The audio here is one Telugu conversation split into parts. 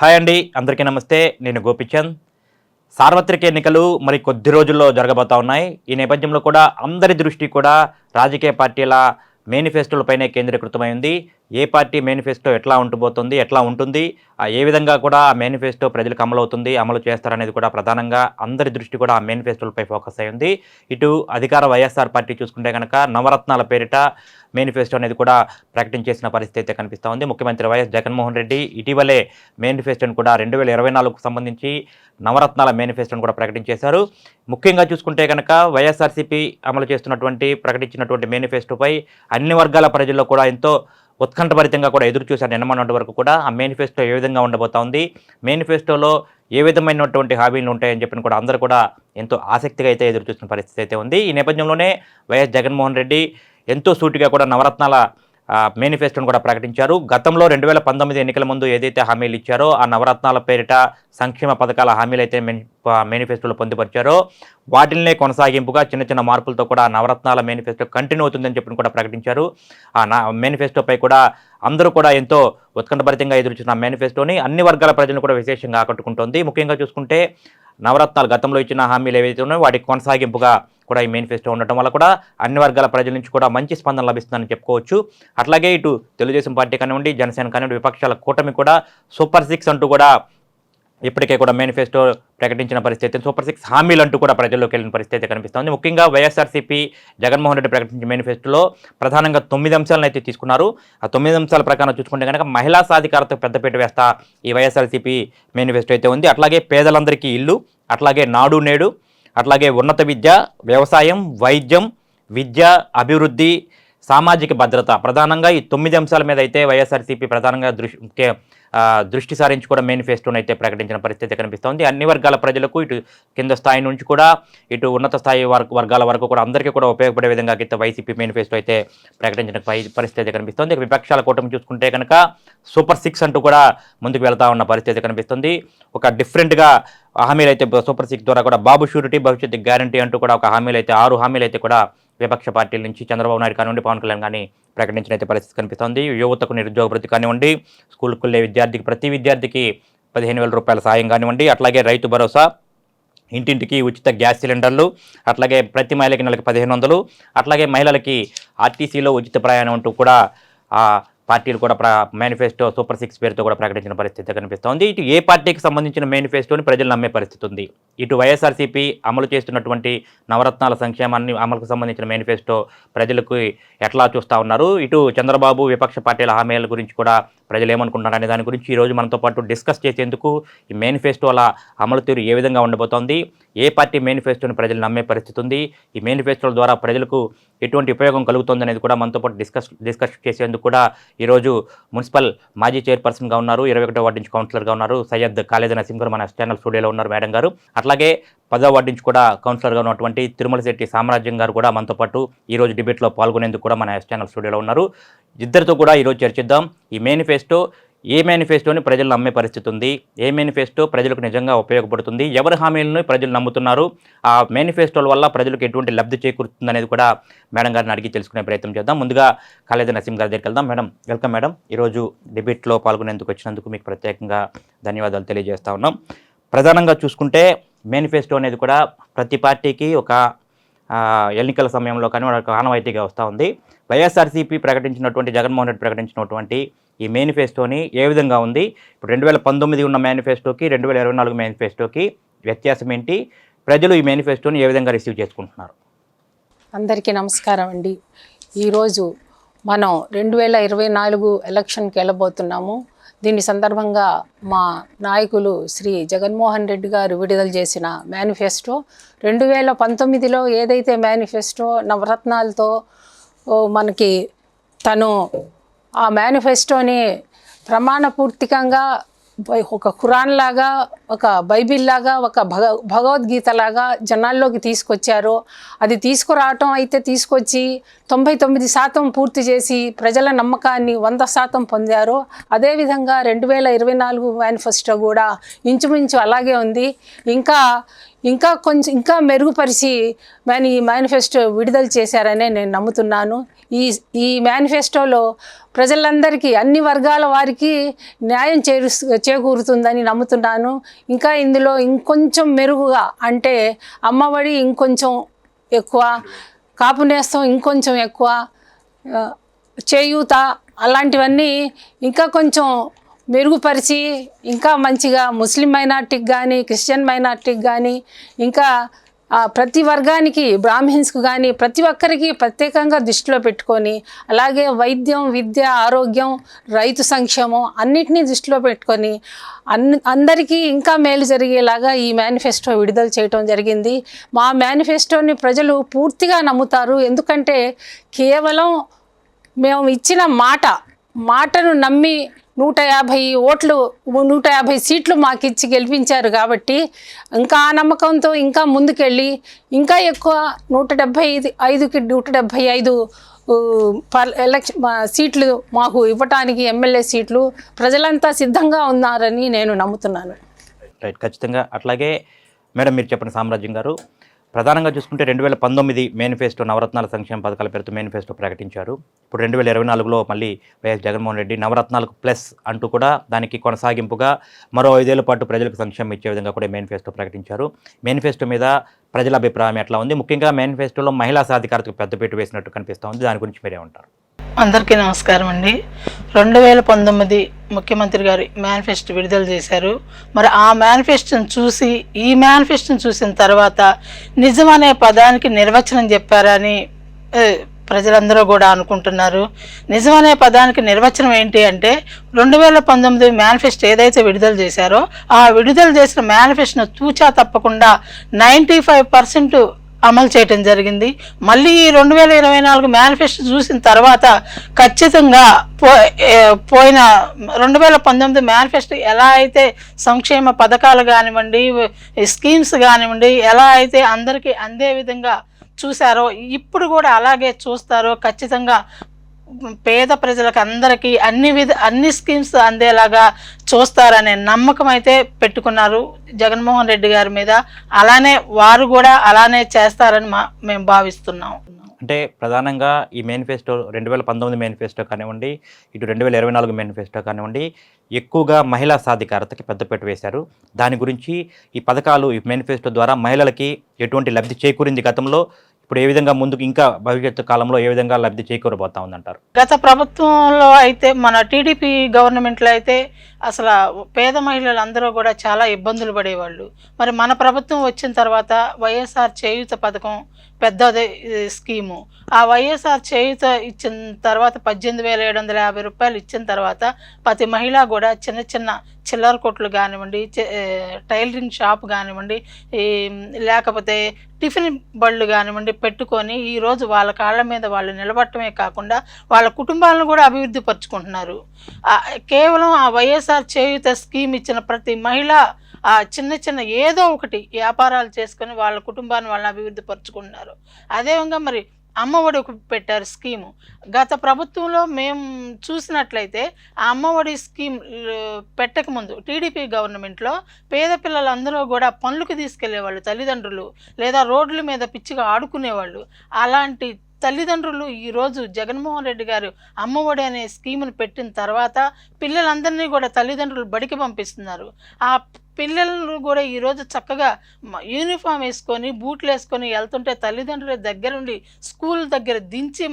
హాయ్ అండి, అందరికీ నమస్తే. నేను గోపిచంద్. సార్వత్రిక ఎన్నికలు మరి కొద్ది రోజుల్లో జరగబోతా ఉన్నాయి. ఈ నేపథ్యంలో కూడా అందరి దృష్టి కూడా రాజకీయ పార్టీల మేనిఫెస్టోలపైనే కేంద్రీకృతమై ఉంది. ఏ పార్టీ మేనిఫెస్టో ఎట్లా ఉండబోతుంది, ఎట్లా ఉంటుంది, ఏ విధంగా కూడా ఆ మేనిఫెస్టో ప్రజలకు అమలవుతుంది, అమలు చేస్తారనేది కూడా ప్రధానంగా అందరి దృష్టి కూడా ఆ మేనిఫెస్టోలపై ఫోకస్ అయి ఉంది. ఇటు అధికార వైఎస్ఆర్ పార్టీ చూసుకుంటే కనుక నవరత్నాల పేరిట మేనిఫెస్టో అనేది కూడా ప్రకటించేసిన పరిస్థితి అయితే కనిపిస్తూ ఉంది. ముఖ్యమంత్రి వైఎస్ జగన్మోహన్ రెడ్డి ఇటీవలే మేనిఫెస్టోను కూడా 2024కు సంబంధించి నవరత్నాల మేనిఫెస్టోను కూడా ప్రకటించేశారు. ముఖ్యంగా చూసుకుంటే కనుక వైఎస్ఆర్సీపీ అమలు చేస్తున్నటువంటి ప్రకటించినటువంటి మేనిఫెస్టోపై అన్ని వర్గాల ప్రజల్లో కూడా ఎంతో ఉత్కంఠభరితంగా కూడా ఎదురు చూశారు. నిన్నమన్నటి వరకు కూడా ఆ మేనిఫెస్టో ఏ విధంగా ఉండబోతా ఉంది, మేనిఫెస్టోలో ఏ విధమైనటువంటి హామీలు ఉంటాయని చెప్పిన కూడా అందరూ కూడా ఎంతో ఆసక్తిగా అయితే ఎదురు చూస్తున్న పరిస్థితి అయితే ఉంది. ఈ నేపథ్యంలోనే వైఎస్ జగన్మోహన్ రెడ్డి ఎంతో సూటిగా కూడా నవరత్నాల మేనిఫెస్టోను కూడా ప్రకటించారు. గతంలో 2019 ఎన్నికల ముందు ఏదైతే హామీలు ఇచ్చారో ఆ నవరత్నాల పేరిట సంక్షేమ పథకాల హామీలు అయితే మేనిఫెస్టోలో పొందుపరిచారో వాటిల్నే కొనసాగింపుగా చిన్న చిన్న మార్పులతో కూడా నవరత్నాల మేనిఫెస్టో కంటిన్యూ అవుతుందని చెప్పి కూడా ప్రకటించారు. ఆ మేనిఫెస్టోపై కూడా అందరూ కూడా ఎంతో ఉత్కంఠభరితంగా ఎదురుచున్న మేనిఫెస్టోని అన్ని వర్గాల ప్రజలను కూడా విశేషంగా ఆకట్టుకుంటోంది. ముఖ్యంగా చూసుకుంటే నవరత్నాలు గతంలో ఇచ్చిన హామీలు ఏవైతే ఉన్నాయో వాటికి కొనసాగింపుగా కూడా ఈ మేనిఫెస్టో ఉండటం వల్ల కూడా అన్ని వర్గాల ప్రజల నుంచి కూడా మంచి స్పందన లభిస్తుందని చెప్పుకోవచ్చు. అట్లాగే ఇటు తెలుగుదేశం పార్టీ కానివ్వండి, జనసేన కానివ్వండి, విపక్షాల కూటమి కూడా సూపర్ 6 అంటూ కూడా ఇప్పటికే కూడా మేనిఫెస్టో ప్రకటించిన పరిస్థితి, సూపర్ 6 హామీలు అంటూ కూడా ప్రజల్లోకి వెళ్ళిన పరిస్థితి కనిపిస్తోంది. ముఖ్యంగా వైఎస్ఆర్సీపీ జగన్మోహన్ రెడ్డి ప్రకటించిన మేనిఫెస్టోలో ప్రధానంగా 9 అంశాలను అయితే తీసుకున్నారు. ఆ 9 అంశాల ప్రకారం చూసుకుంటే కనుక మహిళా సాధికారతకు పెద్దపీట వేస్తా ఈ వైఎస్ఆర్సీపీ మేనిఫెస్టో అయితే ఉంది. అట్లాగే పేదలందరికీ ఇల్లు, అట్లాగే నాడు నేడు, అట్లాగే ఉన్నత విద్య, వ్యవసాయం, వైద్యం, విద్య, అభివృద్ధి, సామాజిక భద్రత, ప్రధానంగా ఈ 9 అంశాల మీద అయితే వైఎస్ఆర్సీపీ ప్రధానంగా దృష్టి సారించి కూడా మేనిఫెస్టోను అయితే ప్రకటించిన పరిస్థితి కనిపిస్తోంది. అన్ని వర్గాల ప్రజలకు ఇటు కింద స్థాయి నుంచి కూడా ఇటు ఉన్నత స్థాయి వర్గాల వరకు కూడా అందరికీ కూడా ఉపయోగపడే విధంగా అయితే వైసీపీ మేనిఫెస్టో అయితే ప్రకటించిన పరిస్థితి కనిపిస్తోంది. విపక్షాల కూటమి చూసుకుంటే కనుక సూపర్ 6 అంటూ కూడా ముందుకు వెళ్తా ఉన్న పరిస్థితి కనిపిస్తుంది. ఒక డిఫరెంట్గా హామీలు అయితే సూపర్ 6 ద్వారా కూడా బాబు షూరిటీ భవిష్యత్తు గ్యారంటీ అంటూ కూడా ఒక హామీలు అయితే 6 హామీలు అయితే కూడా విపక్ష పార్టీల నుంచి చంద్రబాబు నాయుడు కానివ్వండి, పవన్ కళ్యాణ్ కానీ ప్రకటించిన అయితే పరిస్థితి కనిపిస్తోంది. యువతకు నిరుద్యోగ భృతి కానివ్వండి, స్కూల్కి వెళ్ళే విద్యార్థికి ప్రతి విద్యార్థికి 15,000 రూపాయల సాయం కానివ్వండి, అట్లాగే రైతు భరోసా, ఇంటింటికి ఉచిత గ్యాస్ సిలిండర్లు, అట్లాగే ప్రతి మహిళకి నెలకి 1,500, అట్లాగే మహిళలకి ఆర్టీసీలో ఉచిత ప్రయాణం అంటూ కూడా పార్టీలు కూడా మేనిఫెస్టో సూపర్ 6 పేరుతో కూడా ప్రకటించిన పరిస్థితి కనిపిస్తోంది. ఇటు ఏ పార్టీకి సంబంధించిన మేనిఫెస్టోని ప్రజలు నమ్మే పరిస్థితి ఉంది. ఇటు వైఎస్ఆర్సీపీ అమలు చేస్తున్నటువంటి నవరత్నాల సంక్షేమాన్ని అమలుకు సంబంధించిన మేనిఫెస్టో ప్రజలకు ఎట్లా చూస్తూ ఉన్నారు, ఇటు చంద్రబాబు విపక్ష పార్టీల హామీల గురించి కూడా ప్రజలు ఏమనుకుంటున్నారనే దాని గురించి ఈరోజు మనతో పాటు డిస్కస్ చేసేందుకు ఈ మేనిఫెస్టోల అమలు తీరు ఏ విధంగా ఉండబోతోంది, ఏ పార్టీ మేనిఫెస్టోని ప్రజలు నమ్మే పరిస్థితి ఉంది, ఈ మేనిఫెస్టోల ద్వారా ప్రజలకు ఎటువంటి ఉపయోగం కలుగుతుంది అనేది కూడా మనతో పాటు డిస్కస్ చేసేందుకు కూడా ఈరోజు మున్సిపల్ మాజీ చైర్పర్సన్గా ఉన్నారు, 21వ వార్డు నుంచి కౌన్సిలర్గా ఉన్నారు సయ్యద్ ఖాళీద్ నసీం గారు మన ఛానల్ స్టూడియోలో ఉన్నారు మేడం గారు. అట్లాగే 10వ వార్డు నుంచి కూడా కౌన్సిలర్గా ఉన్నటువంటి తిరుమల శెట్టి సామ్రాజ్యం గారు కూడా మనతో పాటు ఈరోజు డిబేట్లో పాల్గొనేందుకు కూడా మన ఛానల్ స్టూడియోలో ఉన్నారు. ఇద్దరితో కూడా ఈరోజు చర్చిద్దాం. ఈ మేనిఫెస్టో ఏ మేనిఫెస్టోని ప్రజలు నమ్మే పరిస్థితి ఉంది, ఏ మేనిఫెస్టో ప్రజలకు నిజంగా ఉపయోగపడుతుంది, ఎవరి హామీలను ప్రజలు నమ్ముతున్నారు, ఆ మేనిఫెస్టోల వల్ల ప్రజలకు ఎటువంటి లబ్ధి చేకూరుతుంది అనేది కూడా మేడం గారిని అడిగి తెలుసుకునే ప్రయత్నం చేద్దాం. ముందుగా ఖాళీద్ నసీం గారి దగ్గరికి వెళ్దాం. Madam, welcome madam. ఈరోజు డిబేట్లో పాల్గొనేందుకు వచ్చినందుకు మీకు ప్రత్యేకంగా ధన్యవాదాలు తెలియజేస్తా ఉన్నాం. ప్రధానంగా చూసుకుంటే మేనిఫెస్టో అనేది కూడా ప్రతి పార్టీకి ఒక ఎన్నికల సమయంలో కానీ ఒక ఆనవాయితీగా వస్తూ ఉంది. వైఎస్ఆర్సీపీ ప్రకటించినటువంటి జగన్మోహన్ రెడ్డి ప్రకటించినటువంటి ఈ మేనిఫెస్టోని ఏ విధంగా ఉంది, ఇప్పుడు 2019 ఉన్న మేనిఫెస్టోకి 2024 మేనిఫెస్టోకి వ్యత్యాసం ఏంటి, ప్రజలు ఈ మేనిఫెస్టోని ఏ విధంగా రిసీవ్ చేసుకుంటున్నారు? అందరికీ నమస్కారం అండి. ఈరోజు మనం 2024 ఎలక్షన్కి వెళ్ళబోతున్నాము. దీని సందర్భంగా మా నాయకులు శ్రీ జగన్మోహన్ రెడ్డి గారు విడుదల చేసిన మేనిఫెస్టో 2019లో ఏదైతే మేనిఫెస్టో నవరత్నాలతో మనకి తను ఆ మేనిఫెస్టోని ప్రమాణపూర్తికంగా ఒక ఖురాన్ లాగా, ఒక బైబిల్ లాగా, ఒక భగవద్గీత లాగా జనాల్లోకి తీసుకొచ్చారు. అది తీసుకురావటం అయితే తీసుకొచ్చి 99% పూర్తి చేసి ప్రజల నమ్మకాన్ని 100% పొందారు. అదేవిధంగా 2024 మేనిఫెస్టో కూడా ఇంచుమించు అలాగే ఉంది. ఇంకా ఇంకా మెరుగుపరిచి ఈ మేనిఫెస్టో విడుదల చేశారనే నేను నమ్ముతున్నాను. ఈ మేనిఫెస్టోలో ప్రజలందరికీ, అన్ని వర్గాల వారికి న్యాయం చేకూరుతుందని నమ్ముతున్నాను. ఇంకా ఇందులో ఇంకొంచెం మెరుగుగా, అంటే అమ్మఒడి ఇంకొంచెం ఎక్కువ, కాపు నేస్తం ఇంకొంచెం ఎక్కువ, చేయూత అలాంటివన్నీ ఇంకా కొంచెం మెరుగుపరిచి ఇంకా మంచిగా ముస్లిం మైనార్టీకి కానీ, క్రిస్టియన్ మైనార్టీకి కానీ, ఇంకా ప్రతి వర్గానికి, బ్రాహ్మిన్స్కి కానీ ప్రతి ఒక్కరికి ప్రత్యేకంగా దృష్టిలో పెట్టుకొని, అలాగే వైద్యం, విద్య, ఆరోగ్యం, రైతు సంక్షేమం అన్నిటినీ దృష్టిలో పెట్టుకొని అందరికీ ఇంకా మేలు జరిగేలాగా ఈ మేనిఫెస్టో విడుదల చేయటం జరిగింది. మా మేనిఫెస్టోని ప్రజలు పూర్తిగా నమ్ముతారు. ఎందుకంటే కేవలం మేము ఇచ్చిన మాటను నమ్మి 150 సీట్లు మాకు ఇచ్చి గెలిపించారు కాబట్టి ఇంకా ఆ నమ్మకంతో ఇంకా ముందుకెళ్ళి ఇంకా ఎక్కువ 175కి 175 సీట్లు మాకు ఇవ్వటానికి, ఎమ్మెల్యే సీట్లు ప్రజలంతా సిద్ధంగా ఉన్నారని నేను నమ్ముతున్నాను. రైట్, ఖచ్చితంగా. అట్లాగే మేడం, మీరు చెప్పండి సామ్రాజ్యం గారు, ప్రధానంగా చూసుకుంటే 2019 మేనిఫెస్టో నవరత్నాల సంక్షేమ పథకాల పేరుతో మేనిఫెస్టో ప్రకటించారు. ఇప్పుడు 2024లో మళ్ళీ వైఎస్ జగన్మోహన్ రెడ్డి నవరత్నాలకు ప్లస్ అంటూ కూడా దానికి కొనసాగింపుగా మరో 5 ఏళ్ల పాటు ప్రజలకు సంక్షేమం ఇచ్చే విధంగా కూడా మేనిఫెస్టో ప్రకటించారు. మేనిఫెస్టో మీద ప్రజల అభిప్రాయం ఎట్లా ఉంది? ముఖ్యంగా మేనిఫెస్టోలో మహిళా సాధికారతకు పెద్దపీట వేసినట్టు కనిపిస్తూ ఉంది. దాని గురించి మీరేమంటారు? అందరికీ నమస్కారం అండి. 2019 ముఖ్యమంత్రి గారు మేనిఫెస్టో విడుదల చేశారు. మరి ఆ మేనిఫెస్టోని చూసి, ఈ మేనిఫెస్టోని చూసిన తర్వాత నిజం అనే పదానికి నిర్వచనం చెప్పారని ప్రజలందరూ కూడా అనుకుంటున్నారు. నిజం అనే పదానికి నిర్వచనం ఏంటి అంటే 2019 మేనిఫెస్టో ఏదైతే విడుదల చేశారో ఆ విడుదల చేసిన మేనిఫెస్టోను తూచా తప్పకుండా 95% అమలు చేయటం జరిగింది. మళ్ళీ 2024 మేనిఫెస్టో చూసిన తర్వాత ఖచ్చితంగా పోయిన 2019 మేనిఫెస్టో ఎలా అయితే సంక్షేమ పథకాలు కానివ్వండి, స్కీమ్స్ కానివ్వండి, ఎలా అయితే అందరికీ అందే విధంగా చూశారో ఇప్పుడు కూడా అలాగే చూస్తారో, ఖచ్చితంగా పేద ప్రజలకు అందరికీ అన్ని స్కీమ్స్ అందేలాగా చూస్తారనే నమ్మకం అయితే పెట్టుకున్నారు జగన్మోహన్ రెడ్డి గారి మీద. అలానే వారు కూడా అలానే చేస్తారని మేము భావిస్తున్నాం. అంటే ప్రధానంగా ఈ మేనిఫెస్టో 2019 మేనిఫెస్టో కానివ్వండి, ఇటు 2024 మేనిఫెస్టో కానివ్వండి, ఎక్కువగా మహిళా సాధికారతకి పెద్దపీట వేశారు. దాని గురించి ఈ పథకాలు, ఈ మేనిఫెస్టో ద్వారా మహిళలకి ఎటువంటి లబ్ధి చేకూరింది గతంలో, ఇప్పుడు ఏ విధంగా ముందుకు ఇంకా భవిష్యత్తు కాలంలో ఏ విధంగా లబ్ధి చేకూరబోతా ఉందంటారు? గత ప్రభుత్వంలో అయితే, మన టీడీపీ గవర్నమెంట్లో అయితే అసలు పేద మహిళలు అందరూ కూడా చాలా ఇబ్బందులు పడేవాళ్ళు. మరి మన ప్రభుత్వం వచ్చిన తర్వాత వైఎస్ఆర్ చేయూత పథకం పెద్ద స్కీము, ఆ వైఎస్ఆర్ చేయూత ఇచ్చిన తర్వాత 18,750 రూపాయలు ఇచ్చిన తర్వాత ప్రతి మహిళ కూడా చిన్న చిన్న చిల్లర కొట్లు కానివ్వండి, టైలరింగ్ షాప్ కానివ్వండి, లేకపోతే టిఫిన్ బళ్ళు కానివ్వండి పెట్టుకొని ఈరోజు వాళ్ళ కాళ్ళ మీద వాళ్ళు నిలబడటమే కాకుండా వాళ్ళ కుటుంబాలను కూడా అభివృద్ధి పరుచుకుంటున్నారు. కేవలం ఆ వైఎస్ఆర్ చేయూత స్కీమ్ ఇచ్చిన ప్రతి మహిళ ఆ చిన్న చిన్న ఏదో ఒకటి వ్యాపారాలు చేసుకొని వాళ్ళ కుటుంబాన్ని వాళ్ళని అభివృద్ధి పరుచుకుంటున్నారు. అదేవిధంగా మరి అమ్మఒడి పెట్టారు స్కీము. గత ప్రభుత్వంలో మేము చూసినట్లయితే ఆ అమ్మఒడి స్కీమ్ పెట్టకముందు టీడీపీ గవర్నమెంట్లో పేద పిల్లలందరూ కూడా పనులకు తీసుకెళ్లేవాళ్ళు తల్లిదండ్రులు, లేదా రోడ్ల మీద పిచ్చిగా ఆడుకునేవాళ్ళు. అలాంటి తల్లిదండ్రులు ఈరోజు జగన్మోహన్ రెడ్డి గారు అమ్మఒడి అనే స్కీమును పెట్టిన తర్వాత పిల్లలందరినీ కూడా తల్లిదండ్రులు బడికి పంపిస్తున్నారు. ఆ పిల్లలు కూడా ఈరోజు చక్కగా యూనిఫామ్ వేసుకొని, బూట్లు వేసుకొని వెళ్తుంటే తల్లిదండ్రుల దగ్గర నుండి స్కూల్ దగ్గర దించి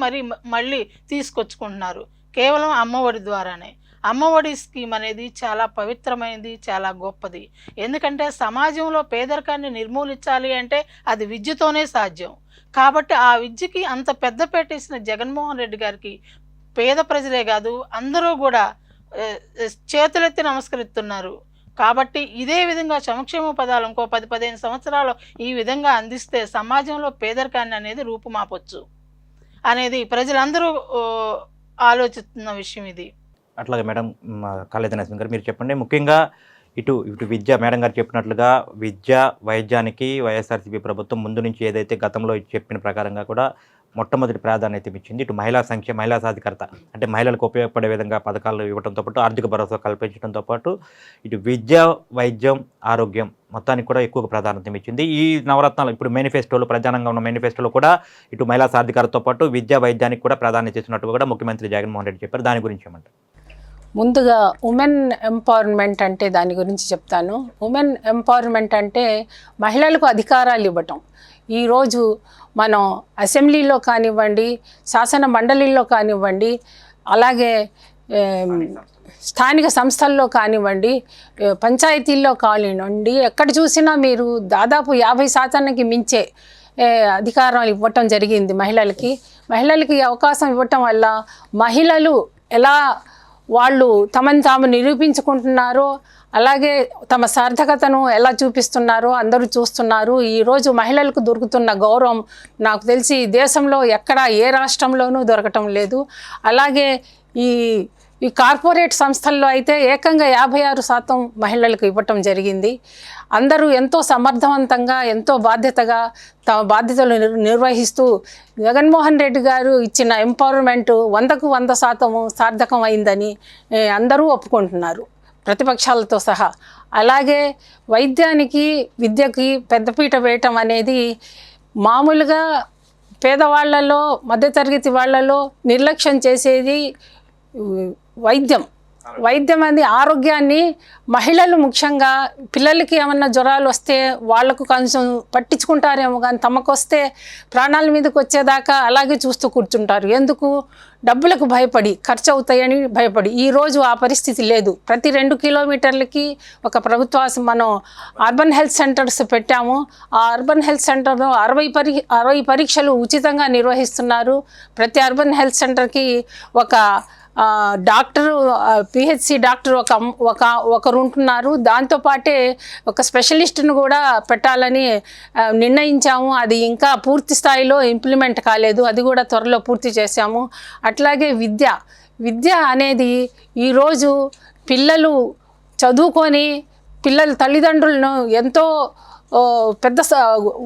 మళ్ళీ తీసుకొచ్చుకుంటున్నారు కేవలం అమ్మఒడి ద్వారానే. అమ్మఒడి స్కీమ్ అనేది చాలా పవిత్రమైనది, చాలా గొప్పది. ఎందుకంటే సమాజంలో పేదరికాన్ని నిర్మూలించాలి అంటే అది విద్యతోనే సాధ్యం. కాబట్టి ఆ విద్యకి అంత పెద్దపీట ఇచ్చిన జగన్మోహన్ రెడ్డి గారికి పేద ప్రజలే కాదు అందరూ కూడా చేతులెత్తి నమస్కరిస్తున్నారు. కాబట్టి ఇదే విధంగా సంక్షేమ పదాలు ఇంకో 10-15 సంవత్సరాలు ఈ విధంగా అందిస్తే సమాజంలో పేదరికాన్ని అనేది రూపుమాపొచ్చు అనేది ప్రజలందరూ ఆలోచిస్తున్న విషయం ఇది. అట్లాగే మేడం, కాళేశ్వర నరసింహ గారు మీరు చెప్పండి. ముఖ్యంగా ఇటు విద్య, మేడం గారు చెప్పినట్లుగా విద్య, వైద్యానికి వైఎస్ఆర్సీపీ ప్రభుత్వం ముందు నుంచి ఏదైతే గతంలో చెప్పిన ప్రకారంగా కూడా మొట్టమొదటి ప్రాధాన్యత ఇచ్చింది. ఇటు మహిళా సంక్షేమ, మహిళా సాధికారత అంటే మహిళలకు ఉపయోగపడే విధంగా పథకాలు ఇవ్వడంతో పాటు ఆర్థిక భరోసా కల్పించడంతో పాటు ఇటు విద్య, వైద్యం, ఆరోగ్యం మొత్తానికి కూడా ఎక్కువ ప్రాధాన్యత ఇచ్చింది. ఈ నవరత్నాలు ఇప్పుడు మేనిఫెస్టోలో ప్రధానంగా ఉన్న మేనిఫెస్టోలో కూడా ఇటు మహిళా సాధికారతతో పాటు విద్యా వైద్యానికి కూడా ప్రాధాన్యత ఇస్తున్నట్టు కూడా ముఖ్యమంత్రి జగన్మోహన్ రెడ్డి చెప్పారు. దాని గురించి ఏమంటారు? ముందుగా ఉమెన్ ఎంపవర్మెంట్ అంటే దాని గురించి చెప్తాను. ఉమెన్ ఎంపవర్మెంట్ అంటే మహిళలకు అధికారాలు ఇవ్వటం. ఈరోజు మనం అసెంబ్లీలో కానివ్వండి, శాసన మండలిలో కానివ్వండి, అలాగే స్థానిక సంస్థల్లో కానివ్వండి, పంచాయతీల్లో కానివ్వండి, ఎక్కడ చూసినా మీరు దాదాపు 50% మించే అధికారాలు ఇవ్వటం జరిగింది మహిళలకి. మహిళలకి అవకాశం ఇవ్వటం వల్ల మహిళలు ఎలా వాళ్ళు తమను తాము నిరూపించుకుంటున్నారో, అలాగే తమ సార్థకతను ఎలా చూపిస్తున్నారో అందరూ చూస్తున్నారు. ఈరోజు మహిళలకు దొరుకుతున్న గౌరవం నాకు తెలిసి దేశంలో ఎక్కడ ఏ రాష్ట్రంలోనూ దొరకటం లేదు. అలాగే ఈ కార్పొరేట్ సంస్థల్లో అయితే ఏకంగా 56% మహిళలకు ఇవ్వటం జరిగింది. అందరూ ఎంతో సమర్థవంతంగా, ఎంతో బాధ్యతగా తమ బాధ్యతలు నిర్వహిస్తూ జగన్మోహన్ రెడ్డి గారు ఇచ్చిన ఎంపవర్మెంట్ 100కు 100% సార్థకం అయిందని అందరూ ఒప్పుకుంటున్నారు, ప్రతిపక్షాలతో సహా. అలాగే వైద్యానికి, విద్యకి పెద్దపీట వేయటం అనేది మామూలుగా పేదవాళ్లలో, మధ్యతరగతి వాళ్ళలో నిర్లక్ష్యం చేసేది వైద్యం అనేది ఆరోగ్యాన్ని మహిళలు ముఖ్యంగా పిల్లలకి ఏమన్నా జ్వరాలు వస్తే వాళ్లకు కొంచెం పట్టించుకుంటారేమో, కానీ తమకు వస్తే ప్రాణాల మీదకి వచ్చేదాకా అలాగే చూస్తూ కూర్చుంటారు. ఎందుకు? డబ్బులకు భయపడి, ఖర్చు అవుతాయని భయపడి. ఈరోజు ఆ పరిస్థితి లేదు. ప్రతి 2 కిలోమీటర్లకి ఒక మనం అర్బన్ హెల్త్ సెంటర్స్ పెట్టాము. ఆ అర్బన్ హెల్త్ సెంటర్లో 60 పరీక్షలు ఉచితంగా నిర్వహిస్తున్నారు. ప్రతి అర్బన్ హెల్త్ సెంటర్కి ఒక డాక్టరు, పిహెచ్సి డాక్టర్ ఒకరు ఉంటున్నారు. దాంతోపాటే ఒక స్పెషలిస్ట్ను కూడా పెట్టాలని నిర్ణయించాము. అది ఇంకా పూర్తి స్థాయిలో ఇంప్లిమెంట్ కాలేదు, అది కూడా త్వరలో పూర్తి చేశాము. అట్లాగే విద్య అనేది ఈరోజు పిల్లలు చదువుకొని పిల్లల తల్లిదండ్రులను ఎంతో పెద్ద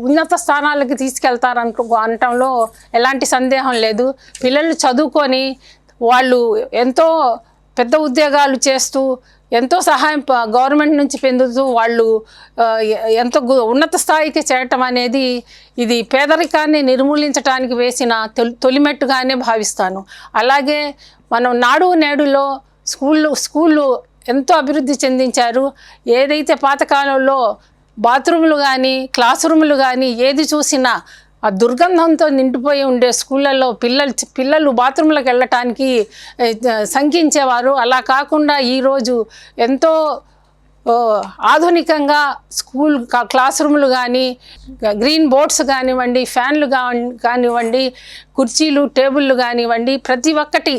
ఉన్నత స్థానాలకి తీసుకెళ్తారనటంలో ఎలాంటి సందేహం లేదు. పిల్లలు చదువుకొని వాళ్ళు ఎంతో పెద్ద ఉద్యోగాలు చేస్తూ, ఎంతో సహాయం గవర్నమెంట్ నుంచి పొందుతూ వాళ్ళు ఎంతో ఉన్నత స్థాయికి చేరటం అనేది ఇది పేదరికాన్ని నిర్మూలించడానికి వేసిన తొలిమెట్టుగానే భావిస్తాను. అలాగే మనం నాడు నేడులో స్కూళ్ళు ఎంతో అభివృద్ధి చెందించారు. ఏదైతే పాతకాలంలో బాత్రూములు కానీ, క్లాస్ రూములు కానీ ఏది చూసినా ఆ దుర్గంధంతో నిండిపోయి ఉండే స్కూళ్ళల్లో పిల్లలు బాత్రూంలకు వెళ్ళటానికి శంకించేవారు. అలా కాకుండా ఈరోజు ఎంతో ఆధునికంగా క్లాస్ రూములు కానీ, గ్రీన్ బోర్డ్స్ కానివ్వండి, ఫ్యాన్లు కానివ్వండి, కుర్చీలు, టేబుళ్ళు కానివ్వండి, ప్రతి ఒక్కటి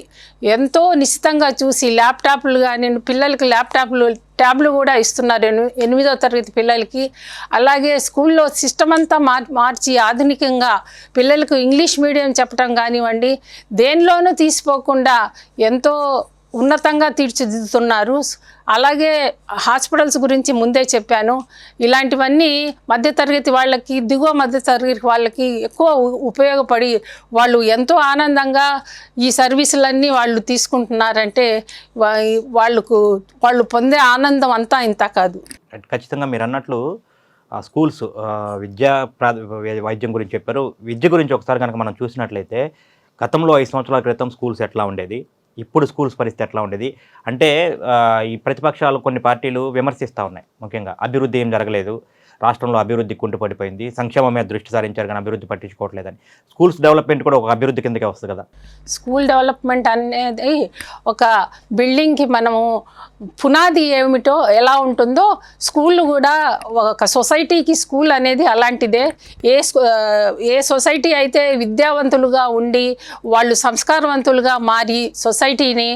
ఎంతో నిశ్చితంగా చూసి, ల్యాప్టాప్లు కానివ్వండి, పిల్లలకి ట్యాబ్లు కూడా ఇస్తున్నారు 8వ తరగతి పిల్లలకి. అలాగే స్కూల్లో సిస్టమ్ అంతా మార్చి ఆధునికంగా పిల్లలకు ఇంగ్లీష్ మీడియం చెప్పడం కానివ్వండి, దేనిలోనూ తీసిపోకుండా ఎంతో ఉన్నతంగా తీర్చిదిద్దుతున్నారు. అలాగే హాస్పిటల్స్ గురించి ముందే చెప్పాను. ఇలాంటివన్నీ మధ్యతరగతి వాళ్ళకి, దిగువ మధ్యతరగతి వాళ్ళకి ఎక్కువ ఉపయోగపడి వాళ్ళు ఎంతో ఆనందంగా ఈ సర్వీసులన్నీ వాళ్ళు తీసుకుంటున్నారంటే వాళ్ళు పొందే ఆనందం అంతా ఇంత కాదు. ఖచ్చితంగా మీరు అన్నట్లు స్కూల్స్ వైద్యం గురించి చెప్పారు. విద్య గురించి ఒకసారి కనుక మనం చూసినట్లయితే గతంలో 5 సంవత్సరాల క్రితం స్కూల్స్ ఎట్లా ఉండేది, ఇప్పుడు స్కూల్స్ పరిస్థితి ఎట్లా ఉండేది అంటే ఈ ప్రతిపక్షాలు కొన్ని పార్టీలు విమర్శిస్తూ ఉన్నాయి. ముఖ్యంగా అభివృద్ధి ఏం జరగలేదు, రాష్ట్రంలో అభివృద్ధి కుంటుపడిపోయింది, సంక్షేమం మీద దృష్టి సారించారు కానీ అభివృద్ధి పట్టించుకోవట్లేదని. స్కూల్స్ డెవలప్మెంట్ కూడా ఒక అభివృద్ధి కిందకే వస్తుంది కదా. స్కూల్ డెవలప్మెంట్ అనేది ఒక బిల్డింగ్కి మనము పునాది ఏమిటో ఎలా ఉంటుందో స్కూళ్ళు కూడా ఒక సొసైటీకి స్కూల్ అనేది అలాంటిదే. ఏ సొసైటీ అయితే విద్యావంతులుగా ఉండి వాళ్ళు సంస్కారవంతులుగా మారి సొసైటీని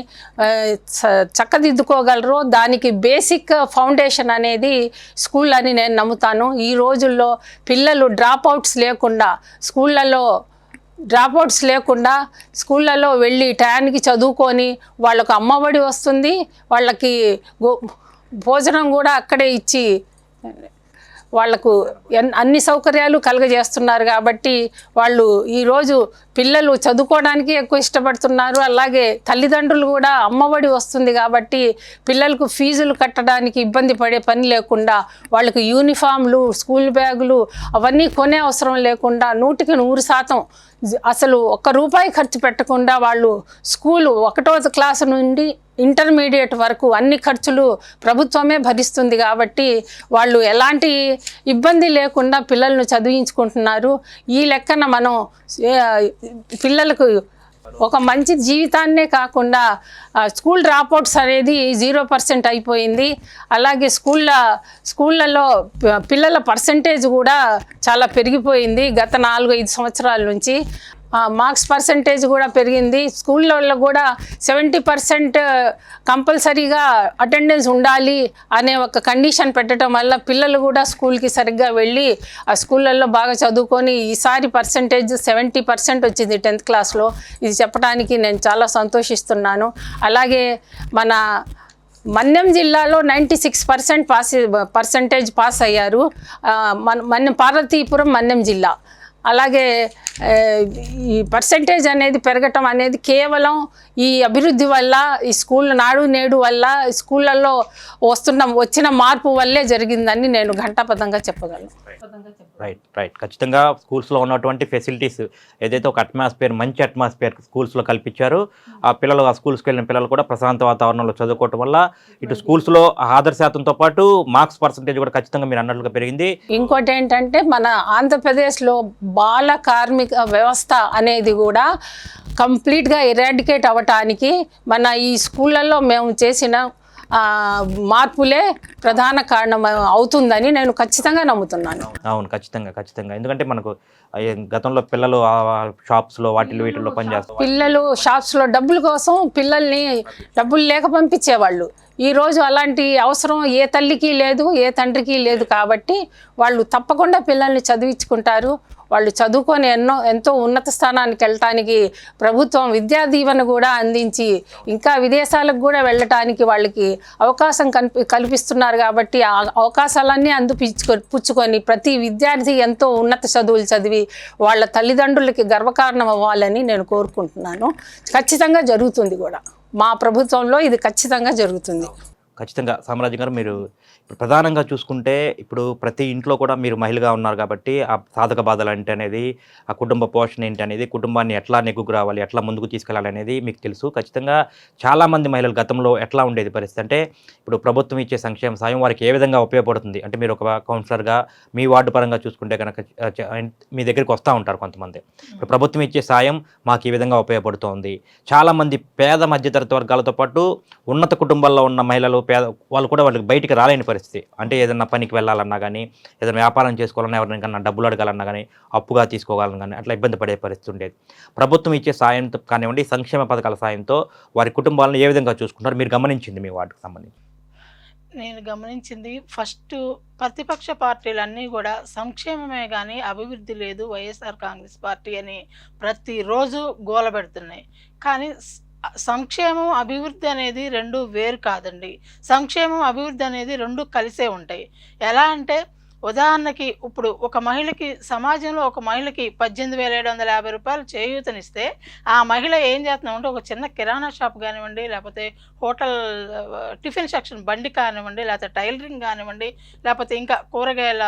చక్కదిద్దుకోగలరో దానికి బేసిక్ ఫౌండేషన్ అనేది స్కూల్ అని నేను నమ్ముతాను. ఈ రోజుల్లో పిల్లలు డ్రాప్అవుట్స్ లేకుండా స్కూళ్ళలో వెళ్ళి టయానికి చదువుకొని వాళ్ళకు అమ్మఒడి వస్తుంది, వాళ్ళకి భోజనం కూడా అక్కడే ఇచ్చి వాళ్లకు అన్ని సౌకర్యాలు కలుగజేస్తున్నారు కాబట్టి వాళ్ళు ఈరోజు పిల్లలు చదువుకోవడానికి ఎక్కువ ఇష్టపడుతున్నారు. అలాగే తల్లిదండ్రులు కూడా అమ్మఒడి వస్తుంది కాబట్టి పిల్లలకు ఫీజులు కట్టడానికి ఇబ్బంది పడే పని లేకుండా వాళ్ళకు యూనిఫామ్లు, స్కూల్ బ్యాగులు అవన్నీ కొనే అవసరం లేకుండా 100% అసలు ₹1 ఖర్చు పెట్టకుండా వాళ్ళు స్కూలు 1వ క్లాసు నుండి ఇంటర్మీడియట్ వరకు అన్ని ఖర్చులు ప్రభుత్వమే భరిస్తుంది కాబట్టి వాళ్ళు ఎలాంటి ఇబ్బంది లేకుండా పిల్లలను చదివించుకుంటున్నారు. ఈ లెక్కన మనం పిల్లలకు ఒక మంచి జీవితాన్నే కాకుండా స్కూల్ డ్రాప్అవుట్స్ అనేది 0% అయిపోయింది. అలాగే స్కూళ్ళల్లో పిల్లల పర్సంటేజ్ కూడా చాలా పెరిగిపోయింది గత 4-5 సంవత్సరాల నుంచి. మార్క్స్ పర్సంటేజ్ కూడా పెరిగింది. స్కూళ్ళల్లో కూడా 70% కంపల్సరీగా అటెండెన్స్ ఉండాలి అనే ఒక కండిషన్ పెట్టడం వల్ల పిల్లలు కూడా స్కూల్కి సరిగ్గా వెళ్ళి ఆ స్కూళ్ళల్లో బాగా చదువుకొని ఈసారి పర్సంటేజ్ 70% వచ్చింది 10th క్లాస్లో. ఇది చెప్పడానికి నేను చాలా సంతోషిస్తున్నాను. అలాగే మన మన్యం జిల్లాలో 96% పర్సంటేజ్ పాస్ అయ్యారు. పార్వతీపురం మన్యం జిల్లా. అలాగే ఈ పర్సంటేజ్ అనేది పెరగటం అనేది కేవలం ఈ అభివృద్ధి వల్ల, ఈ స్కూల్ నాడు నేడు వల్ల, స్కూళ్ళల్లో వచ్చిన మార్పు వల్లే జరిగిందని నేను ఘంటాపథంగా చెప్పగలను. రైట్ ఖచ్చితంగా స్కూల్స్లో ఉన్నటువంటి ఫెసిలిటీస్ ఏదైతే ఒక మంచి అట్మాస్ఫియర్ స్కూల్స్లో కల్పించారో ఆ స్కూల్స్కి వెళ్ళిన పిల్లలు కూడా ప్రశాంత వాతావరణంలో చదువుకోవటం వల్ల ఇటు స్కూల్స్లో హాజరు శాతంతో పాటు మార్క్స్ పర్సంటేజ్ కూడా ఖచ్చితంగా మీరు అన్నట్లుగా పెరిగింది. ఇంకోటి ఏంటంటే మన ఆంధ్రప్రదేశ్లో బాల కార్మిక వ్యవస్థ అనేది కూడా కంప్లీట్గా ఎరాడికేట్ అవ్వటానికి మన ఈ స్కూళ్ళల్లో మేము చేసిన మార్పులే ప్రధాన కారణం అవుతుందని నేను ఖచ్చితంగా నమ్ముతున్నాను. అవును, ఖచ్చితంగా ఎందుకంటే మనకు గతంలో పిల్లలు షాప్స్లో వీటిల్లో పనిచేస్తారు. పిల్లలు షాప్స్లో డబ్బుల కోసం పిల్లల్ని డబ్బులు లేక పంపించేవాళ్ళు. ఈరోజు అలాంటి అవసరం ఏ తల్లికి లేదు, ఏ తండ్రికి లేదు కాబట్టి వాళ్ళు తప్పకుండా పిల్లల్ని చదివించుకుంటారు. వాళ్ళు చదువుకొని ఎంతో ఉన్నత స్థానానికి వెళ్ళటానికి ప్రభుత్వం విద్యా దీవెన కూడా అందించి ఇంకా విదేశాలకు కూడా వెళ్ళటానికి వాళ్ళకి అవకాశం కల్పిస్తున్నారు కాబట్టి ఆ అవకాశాలన్నీ పుచ్చుకొని ప్రతి విద్యార్థి ఎంతో ఉన్నత చదువులు చదివి వాళ్ళ తల్లిదండ్రులకి గర్వకారణం అవ్వాలని నేను కోరుకుంటున్నాను. ఖచ్చితంగా జరుగుతుంది కూడా. మా ప్రభుత్వంలో ఇది ఖచ్చితంగా జరుగుతుంది. ఖచ్చితంగా సామ్రాజ్యం గారు, మీరు ఇప్పుడు ప్రధానంగా చూసుకుంటే ఇప్పుడు ప్రతి ఇంట్లో కూడా మీరు మహిళగా ఉన్నారు కాబట్టి ఆ సాధక బాధలు ఏంటి అనేది, ఆ కుటుంబ పోషణ ఏంటి అనేది, కుటుంబాన్ని ఎట్లా నెగ్గుకు రావాలి, ఎట్లా ముందుకు తీసుకెళ్ళాలి అనేది మీకు తెలుసు. ఖచ్చితంగా చాలామంది మహిళలు గతంలో ఎట్లా ఉండేది పరిస్థితి అంటే ఇప్పుడు ప్రభుత్వం ఇచ్చే సంక్షేమ సాయం వారికి ఏ విధంగా ఉపయోగపడుతుంది అంటే, మీరు ఒక కౌన్సిలర్గా మీ వార్డు పరంగా చూసుకుంటే కనుక మీ దగ్గరికి వస్తూ ఉంటారు కొంతమంది. ఇప్పుడు ప్రభుత్వం ఇచ్చే సాయం మాకు ఈ విధంగా ఉపయోగపడుతుంది. చాలామంది పేద మధ్యతరగతి వర్గాలతో పాటు ఉన్నత కుటుంబాల్లో ఉన్న మహిళలు వాళ్ళు కూడా వాళ్ళకి బయటికి రాలేని పరిస్థితి. అంటే ఏదైనా పనికి వెళ్ళాలన్నా కానీ, ఏదైనా వ్యాపారం చేసుకోవాలన్నా, ఎవరికైనా డబ్బులు అడగాలన్నా కానీ, అప్పుగా తీసుకోవాలన్నా కానీ అట్లా ఇబ్బంది పడే పరిస్థితి ఉండేది. ప్రభుత్వం ఇచ్చే సాయంతో కానివ్వండి, సంక్షేమ పథకాల సాయంతో వారి కుటుంబాలను ఏ విధంగా చూసుకుంటారు మీరు గమనించింది మీ వార్డుకు సంబంధించి? నేను గమనించింది ఫస్ట్ ప్రతిపక్ష పార్టీలన్నీ కూడా సంక్షేమమే కానీ అభివృద్ధి లేదు, వైఎస్ఆర్ కాంగ్రెస్ పార్టీ అని ప్రతిరోజు గోల పెడుతున్నాయి. కానీ సంక్షేమం అభివృద్ధి అనేది రెండు వేరు కాదండి. సంక్షేమం అభివృద్ధి అనేది రెండు కలిసే ఉంటాయి. ఎలా అంటే ఉదాహరణకి ఇప్పుడు ఒక మహిళకి సమాజంలో ఒక మహిళకి 18,750 రూపాయలు చేయూతనిస్తే ఆ మహిళ ఏం చేస్తుందంటే ఒక చిన్న కిరాణా షాప్ కానివ్వండి, లేకపోతే హోటల్ టిఫిన్ సెక్షన్ బండి కానివ్వండి, లేకపోతే టైలరింగ్ కానివ్వండి, లేకపోతే ఇంకా కూరగాయల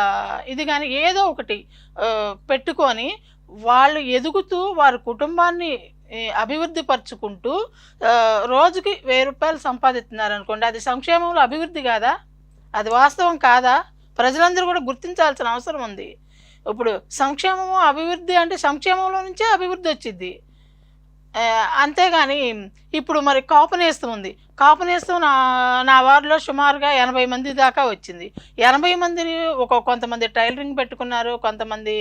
ఇది కానీ ఏదో ఒకటి పెట్టుకొని వాళ్ళు ఎదుగుతూ వారి కుటుంబాన్ని అభివృద్ధి పరుచుకుంటూ రోజుకి 1000 రూపాయలు సంపాదిస్తున్నారు అనుకోండి, అది సంక్షేమంలో అభివృద్ధి కాదా? అది వాస్తవం కాదా? ప్రజలందరూ కూడా గుర్తించాల్సిన అవసరం ఉంది. ఇప్పుడు సంక్షేమము అభివృద్ధి అంటే సంక్షేమంలో నుంచే అభివృద్ధి వచ్చింది. అంతేగాని ఇప్పుడు మరి కాపునేస్తం ఉంది. కాపునేస్తం నా వార్డులో సుమారుగా 80 మంది దాకా వచ్చింది. 80 మందిని కొంతమంది టైలరింగ్ పెట్టుకున్నారు, కొంతమంది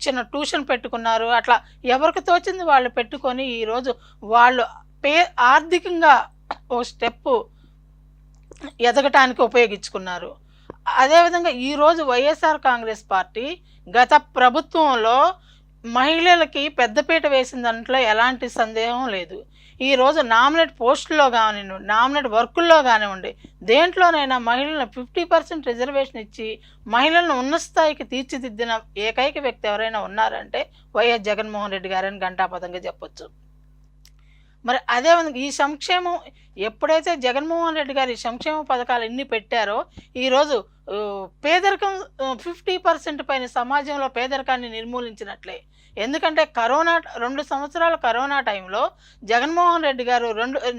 చిన్న ట్యూషన్ పెట్టుకున్నారు. అట్లా ఎవరికి తోచింది వాళ్ళు పెట్టుకొని ఈరోజు వాళ్ళు ఆర్థికంగా ఓ స్టెప్పు ఎదగటానికి ఉపయోగించుకున్నారు. అదేవిధంగా ఈరోజు వైఎస్ఆర్ కాంగ్రెస్ పార్టీ గత ప్రభుత్వంలో మహిళలకి పెద్దపీట వేసిన దాంట్లో ఎలాంటి సందేహం లేదు. ఈరోజు నామినేట్ పోస్టుల్లో కానివ్వండి, నామినేట్ వర్కుల్లో కానివ్వండి, దేంట్లోనైనా మహిళలను 50% రిజర్వేషన్ ఇచ్చి మహిళలను ఉన్నత స్థాయికి తీర్చిదిద్దిన ఏకైక వ్యక్తి ఎవరైనా ఉన్నారంటే వైఎస్ జగన్మోహన్ రెడ్డి గారని ఘంటాపథంగా చెప్పొచ్చు. మరి అదే ఈ సంక్షేమం ఎప్పుడైతే జగన్మోహన్ రెడ్డి గారు ఈ సంక్షేమ పథకాలు ఎన్ని పెట్టారో ఈరోజు పేదరికం 50% పైన సమాజంలో పేదరికాన్ని నిర్మూలించినట్లే. ఎందుకంటే 2 సంవత్సరాల కరోనా టైంలో జగన్మోహన్ రెడ్డి గారు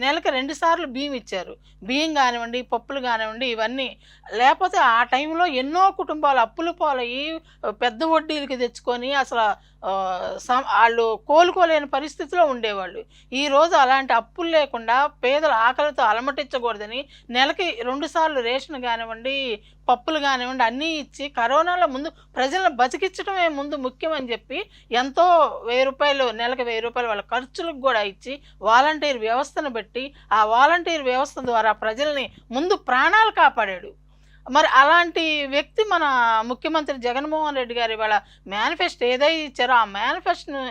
నెలకి 2 సార్లు బియ్యం ఇచ్చారు. బియ్యం కానివ్వండి, పప్పులు కానివ్వండి, ఇవన్నీ. లేకపోతే ఆ టైంలో ఎన్నో కుటుంబాలు అప్పులు పాలయ్యి పెద్ద వడ్డీలకి తెచ్చుకొని అసలు వాళ్ళు కోలుకోలేని పరిస్థితిలో ఉండేవాళ్ళు. ఈరోజు అలాంటి అప్పులు లేకుండా పేదల ఆకలితో అలమటించకూడదని నెలకి 2 సార్లు రేషన్ కానివ్వండి, పప్పులు కానివ్వండి అన్నీ ఇచ్చి కరోనాలో ముందు ప్రజలను బతికించడమే ముందు ముఖ్యమని చెప్పి ఎంతో 1000 రూపాయలు, నెలకు 1000 రూపాయలు వాళ్ళ ఖర్చులకు కూడా ఇచ్చి వాలంటీర్ వ్యవస్థను పెట్టి ఆ వాలంటీర్ వ్యవస్థ ద్వారా ప్రజల్ని ముందు ప్రాణాలు కాపాడాడు. మరి అలాంటి వ్యక్తి మన ముఖ్యమంత్రి జగన్మోహన్ రెడ్డి గారు ఇవాళ మేనిఫెస్టో ఏదైతే ఇచ్చారో ఆ మేనిఫెస్టోను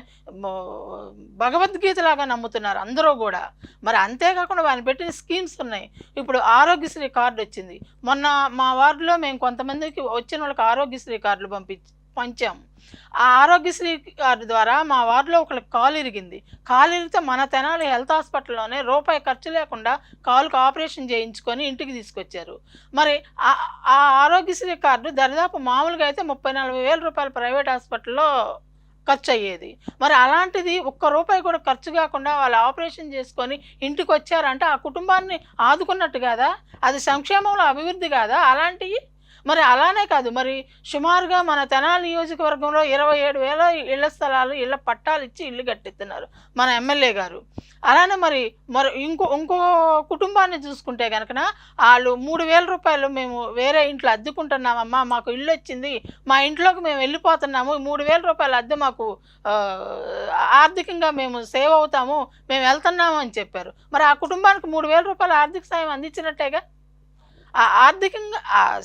భగవద్గీతలాగా నమ్ముతున్నారు అందరూ కూడా. మరి అంతేకాకుండా ఆయన పెట్టిన స్కీమ్స్ ఉన్నాయి. ఇప్పుడు ఆరోగ్యశ్రీ కార్డు వచ్చింది. మొన్న మా వార్డులో మేము కొంతమందికి వచ్చిన వాళ్ళకి ఆరోగ్యశ్రీ కార్డులు పంచాము. ఆ ఆరోగ్యశ్రీ కార్డు ద్వారా మా వార్డులో ఒకరికి కాలు ఇరిగింది. కాలు ఇరిగితే మన తెనాలి హెల్త్ హాస్పిటల్లోనే రూపాయి ఖర్చు లేకుండా కాలుకు ఆపరేషన్ చేయించుకొని ఇంటికి తీసుకొచ్చారు. మరి ఆ ఆరోగ్యశ్రీ కార్డు దరిదాపు మామూలుగా అయితే 30-40 వేల రూపాయలు ప్రైవేట్ హాస్పిటల్లో ఖర్చు అయ్యేది. మరి అలాంటిది ఒక్క రూపాయి కూడా ఖర్చు కాకుండా వాళ్ళు ఆపరేషన్ చేసుకొని ఇంటికి వచ్చారంటే ఆ కుటుంబాన్ని ఆదుకున్నట్టు కాదా? అది సంక్షేమంలో అభివృద్ధి కాదా? అలాంటివి మరి అలానే కాదు, మరి సుమారుగా మన తెనాలి నియోజకవర్గంలో 27,000 ఇళ్ల స్థలాలు, ఇళ్ల పట్టాలు ఇచ్చి ఇల్లు కట్టిస్తున్నారు మన ఎమ్మెల్యే గారు. అలానే మరి ఇంకో కుటుంబాన్ని చూసుకుంటే కనుక వాళ్ళు 3,000 రూపాయలు మేము వేరే ఇంట్లో అద్దెకుంటున్నామమ్మా, మాకు ఇల్లు వచ్చింది, మా ఇంట్లోకి మేము వెళ్ళిపోతున్నాము, 3,000 రూపాయల అద్దె మాకు ఆర్థికంగా మేము సేవ్ అవుతాము, మేము వెళ్తున్నాము అని చెప్పారు. మరి ఆ కుటుంబానికి 3,000 రూపాయల ఆర్థిక సాయం అందించినట్టేగా. ఆర్థికంగా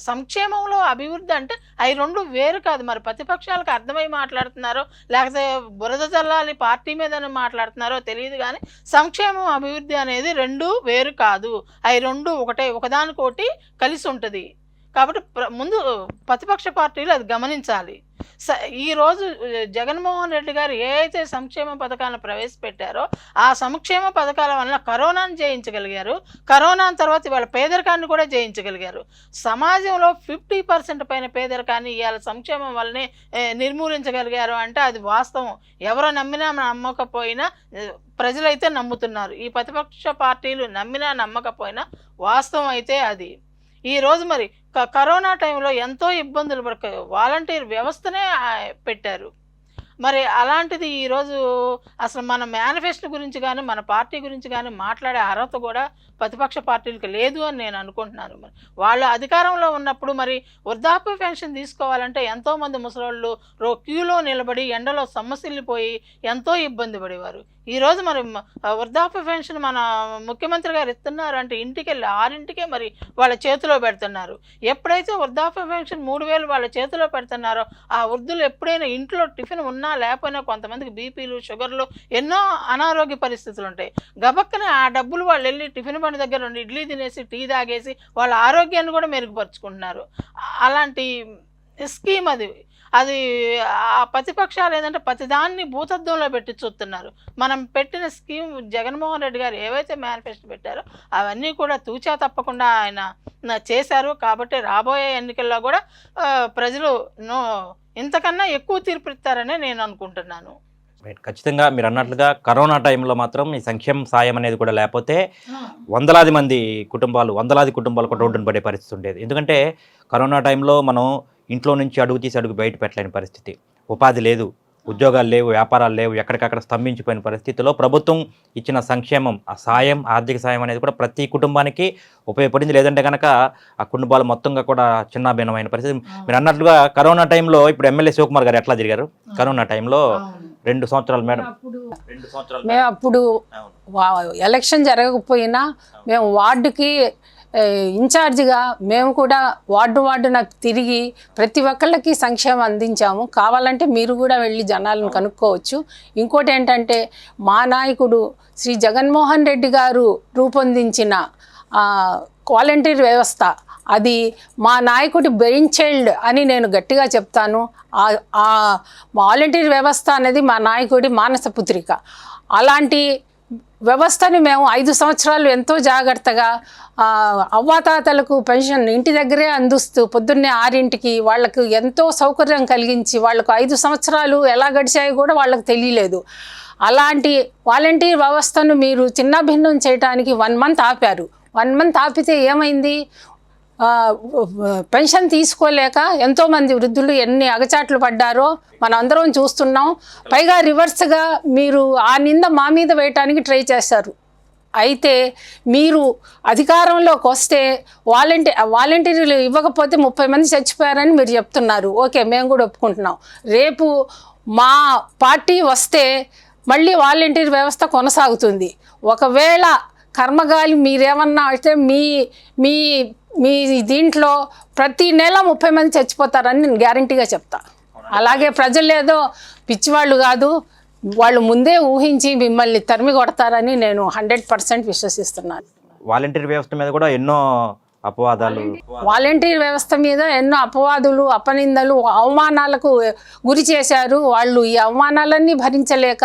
సంక్షేమంలో అభివృద్ధి అంటే అవి 2 వేరు కాదు. మరి ప్రతిపక్షాలకు అర్థమై మాట్లాడుతున్నారో లేకపోతే బురద చల్లాలి పార్టీ మీద మాట్లాడుతున్నారో తెలియదు, కానీ సంక్షేమం అభివృద్ధి అనేది 2 వేరు కాదు. అవి 2 ఒకటే, ఒకదానికోటి కలిసి ఉంటుంది. కాబట్టి ముందు ప్రతిపక్ష పార్టీలు అది గమనించాలి. ఈరోజు జగన్మోహన్ రెడ్డి గారు ఏ అయితే సంక్షేమ పథకాలను ప్రవేశపెట్టారో ఆ సంక్షేమ పథకాల వలన కరోనాను జయించగలిగారు. కరోనా తర్వాత ఇవాళ పేదరికాన్ని కూడా జయించగలిగారు. సమాజంలో 50% పైన పేదరికాన్ని ఇవాళ సంక్షేమం వల్లనే నిర్మూలించగలిగారు అంటే అది వాస్తవం. ఎవరో నమ్మినా నమ్మకపోయినా ప్రజలైతే నమ్ముతున్నారు. ఈ ప్రతిపక్ష పార్టీలు నమ్మినా నమ్మకపోయినా వాస్తవం అయితే అది. ఈరోజు మరి కరోనా టైంలో ఎంతో ఇబ్బందులు వాలంటీర్ వ్యవస్థనే పెట్టారు. మరి అలాంటిది ఈరోజు అసలు మన మేనిఫెస్టో గురించి కానీ మన పార్టీ గురించి కానీ మాట్లాడే అర్హత కూడా ప్రతిపక్ష పార్టీలకు లేదు అని నేను అనుకుంటున్నాను. మరి వాళ్ళు అధికారంలో ఉన్నప్పుడు మరి వృద్ధాప్య పెన్షన్ తీసుకోవాలంటే ఎంతోమంది ముసలోళ్ళు క్యూలో నిలబడి ఎండలో సొమ్మసిల్లిపోయి ఎంతో ఇబ్బంది పడేవారు. ఈరోజు మరి వృద్ధాప్య పెన్షన్ మన ముఖ్యమంత్రి గారు ఇస్తున్నారు అంటే ఇంటికి వెళ్ళి 6 మరి వాళ్ళ చేతిలో పెడుతున్నారు. ఎప్పుడైతే వృద్ధాప్య పెన్షన్ 3,000 వాళ్ళ చేతిలో పెడుతున్నారో ఆ వృద్ధులు ఎప్పుడైనా ఇంట్లో టిఫిన్ ఉన్నా లేకపోయినా కొంతమందికి బీపీలు, షుగర్లు, ఎన్నో అనారోగ్య పరిస్థితులు ఉంటాయి. గబక్కనే ఆ డబ్బులు వాళ్ళు వెళ్ళి టిఫిన్ బండి దగ్గర ఉండి ఇడ్లీ తినేసి టీ తాగేసి వాళ్ళ ఆరోగ్యాన్ని కూడా మెరుగుపరుచుకుంటున్నారు. అలాంటి స్కీమ్ అది ఆ ప్రతిపక్షాలు ఏంటంటే ప్రతిదాన్ని భూతద్దంలో పెట్టి చూస్తున్నారు. మనం పెట్టిన స్కీమ్ జగన్మోహన్ రెడ్డి గారు ఏవైతే మేనిఫెస్టో పెట్టారో అవన్నీ కూడా తూచా తప్పకుండా ఆయన చేశారు. కాబట్టి రాబోయే ఎన్నికల్లో కూడా ప్రజలు ఇంతకన్నా ఎక్కువ తీర్పు ఇస్తారనే నేను అనుకుంటున్నాను. ఖచ్చితంగా మీరు అన్నట్లుగా కరోనా టైంలో మాత్రం ఈ సంక్షేమ సాయం అనేది కూడా లేకపోతే వందలాది కుటుంబాలు కూడా రోడ్డున పడే పరిస్థితి ఉండేది. ఎందుకంటే కరోనా టైంలో మనం ఇంట్లో నుంచి అడుగు తీసి అడుగు బయట పెట్టలేని పరిస్థితి, ఉపాధి లేదు, ఉద్యోగాలు లేవు, వ్యాపారాలు లేవు, ఎక్కడికక్కడ స్తంభించిపోయిన పరిస్థితిలో ప్రభుత్వం ఇచ్చిన సంక్షేమం, ఆ సాయం, ఆర్థిక సాయం అనేది కూడా ప్రతి కుటుంబానికి ఉపయోగపడింది. లేదంటే కనుక ఆ కుటుంబాలు మొత్తంగా కూడా చిన్నాభిన్నమైన పరిస్థితి. మీరు అన్నట్లుగా కరోనా టైంలో ఇప్పుడు ఎమ్మెల్యే శివకుమార్ గారు ఎట్లా తిరిగారు కరోనా టైంలో 2 సంవత్సరాలు మేడం. మేము అప్పుడు ఎలక్షన్ జరగకపోయినా మేము వార్డుకి ఇన్ఛార్జిగా మేము కూడా వార్డున తిరిగి ప్రతి ఒక్కళ్ళకి సంక్షేమం అందించాము. కావాలంటే మీరు కూడా వెళ్ళి జనాలను కనుక్కోవచ్చు. ఇంకోటి ఏంటంటే మా నాయకుడు శ్రీ జగన్మోహన్ రెడ్డి గారు రూపొందించిన వాలంటీర్ వ్యవస్థ అది మా నాయకుడి బ్రెయిన్ చైల్డ్ అని నేను గట్టిగా చెప్తాను. ఆ వాలంటీర్ వ్యవస్థ అనేది మా నాయకుడి మానస పుత్రిక. అలాంటి వ్యవస్థని మేము 5 సంవత్సరాలు ఎంతో జాగ్రత్తగా అవ్వాతాతలకు పెన్షన్ ఇంటి దగ్గరే అందిస్తూ పొద్దున్నే 6ంటికి వాళ్ళకు ఎంతో సౌకర్యం కలిగించి వాళ్ళకు 5 సంవత్సరాలు ఎలా గడిచాయో కూడా వాళ్ళకు తెలియలేదు. అలాంటి వాలంటీర్ వ్యవస్థను మీరు చిన్నభిన్నం చేయడానికి 1 మంత్ ఆపారు. 1 మంత్ ఆపితే ఏమైంది? పెన్షన్ తీసుకోలేక ఎంతోమంది వృద్ధులు ఎన్ని అగచాట్లు పడ్డారో మనం అందరం చూస్తున్నాం. పైగా రివర్స్గా మీరు ఆ నింద మా మీద వేయటానికి ట్రై చేశారు. అయితే మీరు అధికారంలోకి వస్తే వాలంటీర్లు ఇవ్వకపోతే 30 మంది చచ్చిపోయారని మీరు చెప్తున్నారు. ఓకే, మేము కూడా ఒప్పుకుంటున్నాం. రేపు మా పార్టీ వస్తే మళ్ళీ వాలంటీర్ వ్యవస్థ కొనసాగుతుంది. ఒకవేళ కర్మగాలి మీరేమన్నా అయితే మీ మీ దీంట్లో ప్రతి నెల 30 మంది చచ్చిపోతారని నేను గ్యారంటీగా చెప్తా. అలాగే ప్రజలు ఏదో పిచ్చివాళ్ళు కాదు, వాళ్ళు ముందే ఊహించి మిమ్మల్ని తరిమి కొడతారని నేను 100% విశ్వసిస్తున్నాను. వాలంటీర్ వ్యవస్థ మీద కూడా ఎన్నో అపవాదాలు, వాలంటీర్ వ్యవస్థ మీద ఎన్నో అపవాదులు, అపనిందలు, అవమానాలకు గురి చేశారు. వాళ్ళు ఈ అవమానాలన్నీ భరించలేక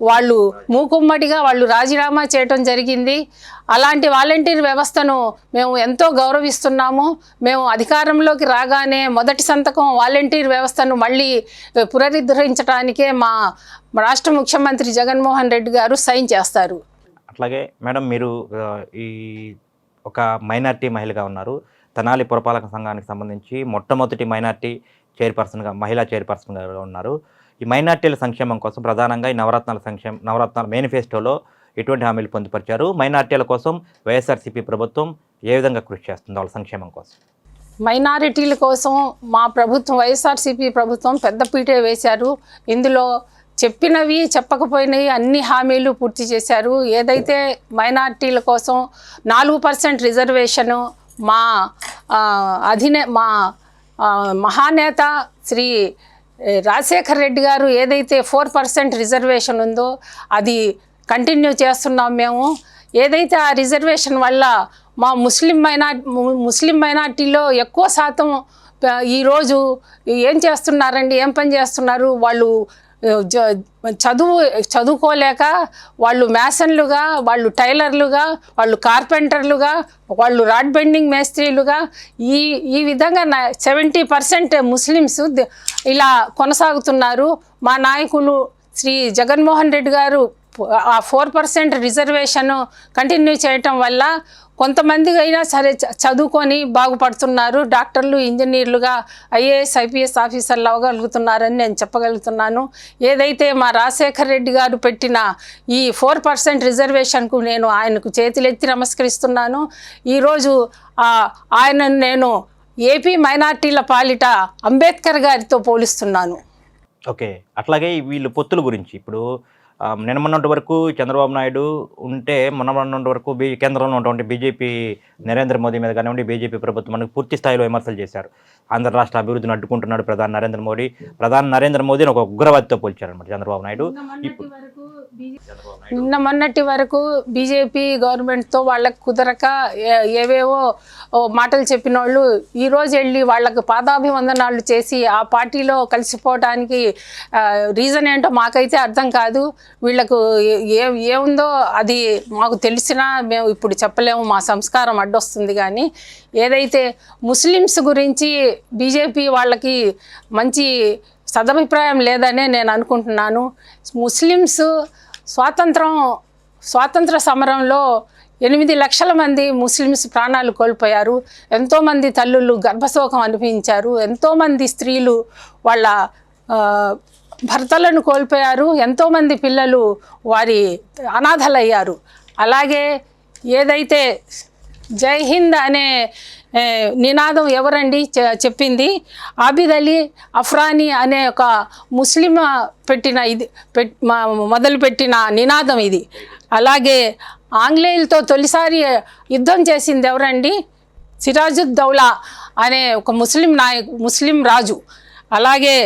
వాళ్ళు మూకుమ్మడిగా వాళ్ళు రాజీనామా చేయటం జరిగింది. అలాంటి వాలంటీర్ వ్యవస్థను మేము ఎంతో గౌరవిస్తున్నాము. మేము అధికారంలోకి రాగానే మొదటి సంతకం వాలంటీర్ వ్యవస్థను మళ్ళీ పునరుద్ధరించడానికే మా రాష్ట్ర ముఖ్యమంత్రి జగన్మోహన్ రెడ్డి గారు సైన్ చేస్తారు. అట్లాగే మేడం, మీరు ఈ ఒక మైనార్టీ మహిళగా ఉన్నారు. తెనాలి పురపాలక సంఘానికి సంబంధించి మొట్టమొదటి మైనార్టీ చైర్పర్సన్గా, మహిళా చైర్పర్సన్గా ఉన్నారు. ఈ మైనార్టీల సంక్షేమం కోసం ప్రధానంగా ఈ నవరత్నాల మేనిఫెస్టోలో ఎటువంటి హామీలు పొందుపరిచారు? మైనార్టీల కోసం వైఎస్ఆర్సీపీ ప్రభుత్వం ఏ విధంగా కృషి చేస్తుంది వాళ్ళ సంక్షేమం కోసం? మైనారిటీల కోసం మా ప్రభుత్వం, వైఎస్ఆర్సీపీ ప్రభుత్వం పెద్దపీటే వేశారు. ఇందులో చెప్పినవి చెప్పకపోయినవి అన్ని హామీలు పూర్తి చేశారు. ఏదైతే మైనార్టీల కోసం 4% రిజర్వేషను మా మా మహానేత శ్రీ రాజశేఖర్ రెడ్డి గారు ఏదైతే 4% రిజర్వేషన్ ఉందో అది కంటిన్యూ చేస్తున్నాం మేము. ఏదైతే ఆ రిజర్వేషన్ వల్ల మా ముస్లిం మైనార్టీలో ఎక్కువ శాతం ఈరోజు ఏం చేస్తున్నారండి, ఏం పని చేస్తున్నారు? వాళ్ళు చదువుకోలేక వాళ్ళు మ్యాసన్లుగా, వాళ్ళు టైలర్లుగా, వాళ్ళు కార్పెంటర్లుగా, వాళ్ళు రాడ్ బెండింగ్ మేస్త్రీలుగా ఈ విధంగా 70% ముస్లిమ్స్ ఇలా కొనసాగుతున్నారు. మా నాయకులు శ్రీ జగన్మోహన్ రెడ్డి గారు ఆ 4% రిజర్వేషన్ కంటిన్యూ చేయటం వల్ల కొంతమంది అయినా సరే చదువుకొని బాగుపడుతున్నారు. డాక్టర్లు, ఇంజనీర్లుగా, ఐఏఎస్, ఐపీఎస్ ఆఫీసర్లు అవ్వగలుగుతున్నారని నేను చెప్పగలుగుతున్నాను. ఏదైతే మా రాజశేఖర్ రెడ్డి గారు పెట్టిన ఈ 4% రిజర్వేషన్కు నేను ఆయనకు చేతులెత్తి నమస్కరిస్తున్నాను. ఈరోజు ఆయనను నేను ఏపీ మైనార్టీల పాలిట అంబేద్కర్ గారితో పోలిస్తున్నాను. ఓకే, అట్లాగే వీళ్ళు పొత్తుల గురించి ఇప్పుడు నిన్నమన్నటి వరకు చంద్రబాబు నాయుడు ఉంటే మొన్నమన్నటి వరకు కేంద్రంలో ఉన్నటువంటి బీజేపీ నరేంద్ర మోదీ మీద కానివ్వండి, బీజేపీ ప్రభుత్వం మనకు పూర్తి స్థాయిలో విమర్శలు చేశారు. ఆంధ్ర రాష్ట్ర అభివృద్ధిని అడ్డుకుంటున్నాడు ప్రధాని నరేంద్ర మోదీని ఒక ఉగ్రవాదితో పోల్చారనమాట చంద్రబాబు నాయుడు. నిన్న మొన్నటి వరకు బీజేపీ గవర్నమెంట్తో వాళ్ళకు కుదరక ఏవేవో మాటలు చెప్పిన వాళ్ళు ఈరోజు వెళ్ళి వాళ్ళకు పాదాభివందనాలు చేసి ఆ పార్టీలో కలిసిపోవడానికి రీజన్ ఏంటో మాకైతే అర్థం కాదు. వీళ్ళకు ఏముందో అది మాకు తెలిసినా మేము ఇప్పుడు చెప్పలేము, మా సంస్కారం అడ్డొస్తుంది. కానీ ఏదైతే ముస్లిమ్స్ గురించి బీజేపీ వాళ్ళకి మంచి సదభిప్రాయం లేదనే నేను అనుకుంటున్నాను. ముస్లిమ్స్ స్వాతంత్ర సమరంలో 8 లక్షల మంది ముస్లిమ్స్ ప్రాణాలు కోల్పోయారు. ఎంతోమంది తల్లులు గర్భశోకం అనుభవించారు. ఎంతోమంది స్త్రీలు వాళ్ళ భర్తలను కోల్పోయారు. ఎంతోమంది పిల్లలు వారి అనాథలయ్యారు. అలాగే ఏదైతే జై హింద్ అనే నినాదం ఎవరండి చెప్పింది? ఆబిద్ అలీ అఫ్రానీ అనే ఒక ముస్లిం పెట్టిన ఇది మొదలుపెట్టిన నినాదం ఇది. అలాగే ఆంగ్లేయులతో తొలిసారి యుద్ధం చేసింది ఎవరండి? సిరాజుద్దౌలా అనే ఒక ముస్లిం రాజు. అలాగే